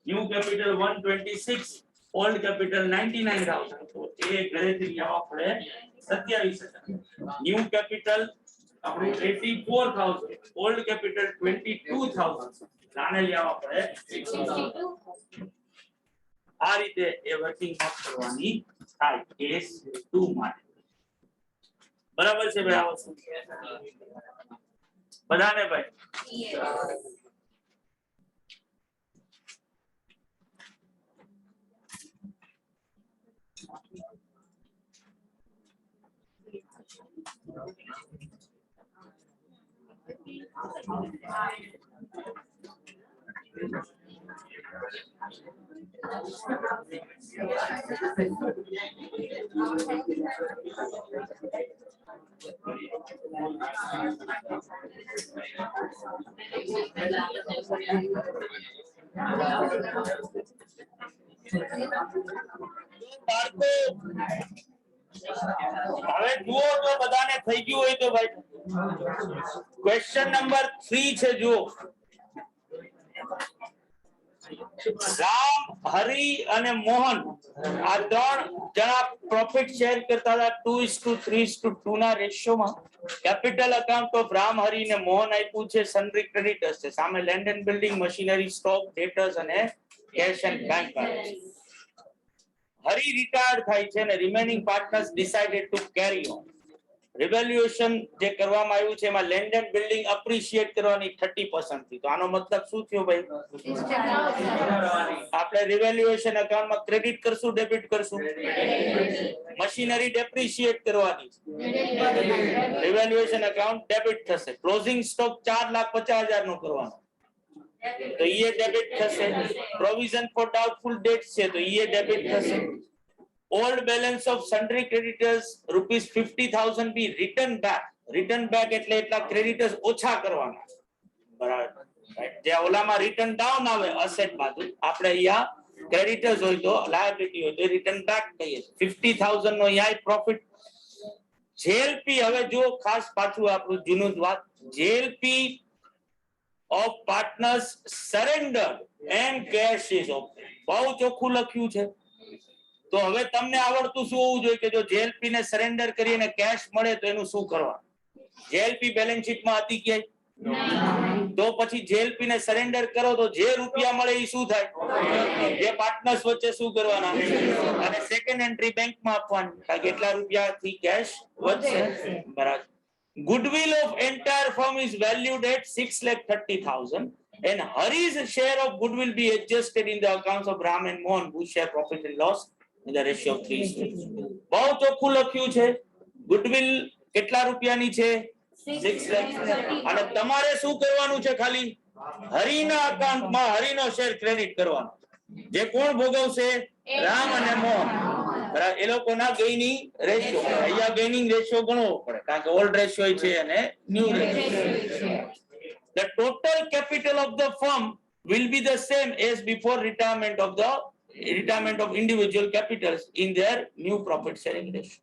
New capital 126, old capital 99,000, તો એ ઘરેથી લેવા પડે 27,000. ન્યુ કેપિટલ આપણું 84,000, ઓલ્ડ કેપિટલ 22,000, આને લેવા પડે 16,000. આ રીતે એ વર્કિંગ નોટ કરવાની થાય કેસ 2 માટે. બરાબર છે ભાઈ? આ વસ્તુ બધાને ભાઈ? હવે જુઓ તો બધાને થઈ ગયું હોય તો ભાઈ ક્વેશ્ચન નંબર 3 છે. જુઓ, રામ, હરી અને મોહન આ ત્રણ જણા પ્રોફિટ શેર કરતા હતા 2:3:2 ના રેશિયોમાં. Capital account of Ram, Hari અને મોહન આપ્યું છે સન્ડ્રી ક્રેડિટર્સ છે, સામે land and building, machinery, stock, debtors અને cash and bank balance. Hari retired થાય છે અને remaining partners decided to carry on. Revaluation જે કરવામાં આવ્યું છે એમાં લેન્ડ એન્ડ બિલ્ડિંગ એપ્રિશિએટ કરવાની 30% થી. તો આનો મતલબ શું થયો ભાઈ? આપણે રિવેલ્યુએશન અકાઉન્ટમાં ક્રેડિટ કરશું, ડેબિટ કરશું? મશીનરી ડેપ્રિશિએટ કરવાની, રિવેલ્યુએશન અકાઉન્ટ ડેબિટ થશે. ક્લોઝિંગ સ્ટોક 4,50,000 નો કરવાનો, તો એ ડેબિટ થશે. પ્રોવિઝન ફોર ડાઉટફુલ ડેટ્સ છે તો એ ડેબિટ થશે. Old balance of sundry creditors ₹50,000 be return back. Return back એટલે એટલા ક્રેડિટર્સ ઓછા કરવાના, બરાબર? જે ઓલામાં રિટર્ન ડાઉન આવે અસેટ બાજુ, આપણે અહીંયા ક્રેડિટર્સ હોય તો લાયબિલિટી હોય તો રિટર્ન બેક કહીએ. 50,000 નો અહીંયા પ્રોફિટ. જેએલપી, હવે જો ખાસ પાછું આપણું જૂનું જ વાત, જેએલપી of partners surrendered and cash is open. બહુ ચોખ્ખું લખ્યું છે. તો હવે તમને આવડતું શું હોવું જોઈએ કે જો જેએલપી ને સરેન્ડર કરીને કેશ મળે તો એનું શું કરવાનું? જેએલપી બેલેન્સ શીટમાં હતી ક્યાંય? તો પછી જેએલપી ને સરેન્ડર કરો તો જે રૂપિયા મળે એ શું થાય? જે પાર્ટનર્સ વચ્ચે શું કરવાના? અને સેકન્ડ એન્ટ્રી બેંકમાં આપવાની, કારણ કે કેટલા રૂપિયાથી કેશ વધશે, બરાબર? Goodwill of entire firm is valued at 6,30,000 and Hari's share of goodwill be adjusted in the accounts of Ram and Mohan who share profit and loss in the ratio of 3:1. બહુ ચોખ્ખું લખ્યું છે. Goodwill કેટલા રૂપિયાની છે? 6 લાખ. અને તમારે શું કરવાનું છે? ખાલી હરીના અકાઉન્ટમાં હરીનો શેર ક્રેડિટ કરવાનો. જે કોણ ભોગવશે? રામ અને મોહન. બરાબર? એ લોકોના ગેઇનિંગ રેશિયો, અહીંયા ગેઇનિંગ રેશિયો ગણવો પડે કારણ કે ઓલ્ડ રેશિયો છે અને new ratio. The total capital of the firm will be the same as before retirement of individual capitals in their new profit sharing ratio.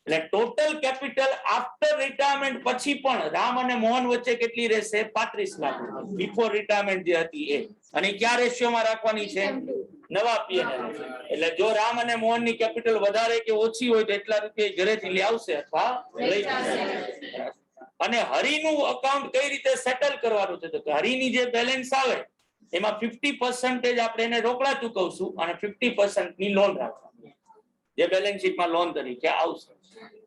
એટલે ટોટલ કેપિટલ આફ્ટર રિટાયરમેન્ટ પછી પણ રામ અને મોહન વચ્ચે કેટલી રહેશે? 35 લાખ. બિફોર રિટાયરમેન્ટ જે હતી એ. અને કયા રેશિયોમાં રાખવાની છે? નવા પીએનએલ. એટલે જો રામ અને મોહન ની કેપિટલ વધારે કે ઓછી હોય તો એટલા રૂપિયા ઘરેથી લઈ આવશે અથવા લઈ જશે. અને હરીનું અકાઉન્ટ કઈ રીતે સેટલ કરવાનું છે? તો હરીની જે બેલેન્સ આવે એમાં 50% આપણે એને રોકડા ચૂકવશું અને 50% ની લોન રાખવાની, જે બેલેન્સ શીટમાં લોન તરીકે આવશે.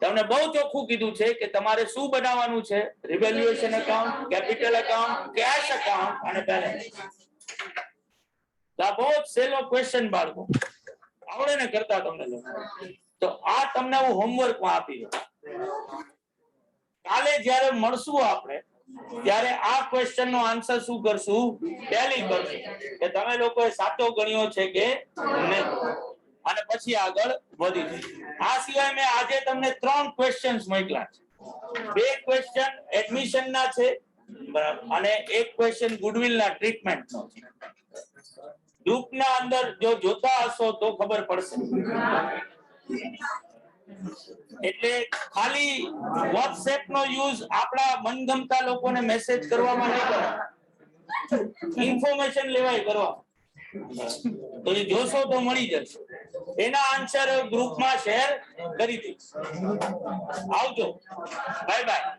તમને બહુ ચોખ્ખું કીધું છે કે તમારે શું બનાવવાનું છે? રિવેલ્યુએશન account, capital account, cash account અને બેલેન્સ. તો આ બહુ સહેલો ક્વેશ્ચન બાળકો, આવડે ને કરતા તમને લોકો. તો આ તમને હું હોમવર્કમાં આપી દઉં. કાલે જ્યારે મળશું આપણે ત્યારે આ ક્વેશ્ચન નો આન્સર શું કરશું? ટેલી કરશું કે તમે લોકોએ સાચો ગણ્યો છે કે નહીં, અને પછી આગળ વધી. આ સિવાય મેં આજે તમને 3 ક્વેશ્ચન્સ મોકલ્યા છે. 2 ક્વેશ્ચન એડમિશન ના છે, બરાબર. અને એક ક્વેશ્ચન ગુડવિલ ના ટ્રીટમેન્ટ નો છે. ગ્રુપ ના અંદર જો જોતા હશો તો ખબર પડશે. એટલે ખાલી વોટ્સએપ નો યુઝ આપણા મનગમતા લોકોને મેસેજ કરવામાં નહીં કરો, ઇન્ફોર્મેશન લેવાય કરવા. તો એ જોશો તો મળી જશે. એના આન્સર ગ્રુપમાં શેર કરી દઈશ. આવજો, બાય બાય.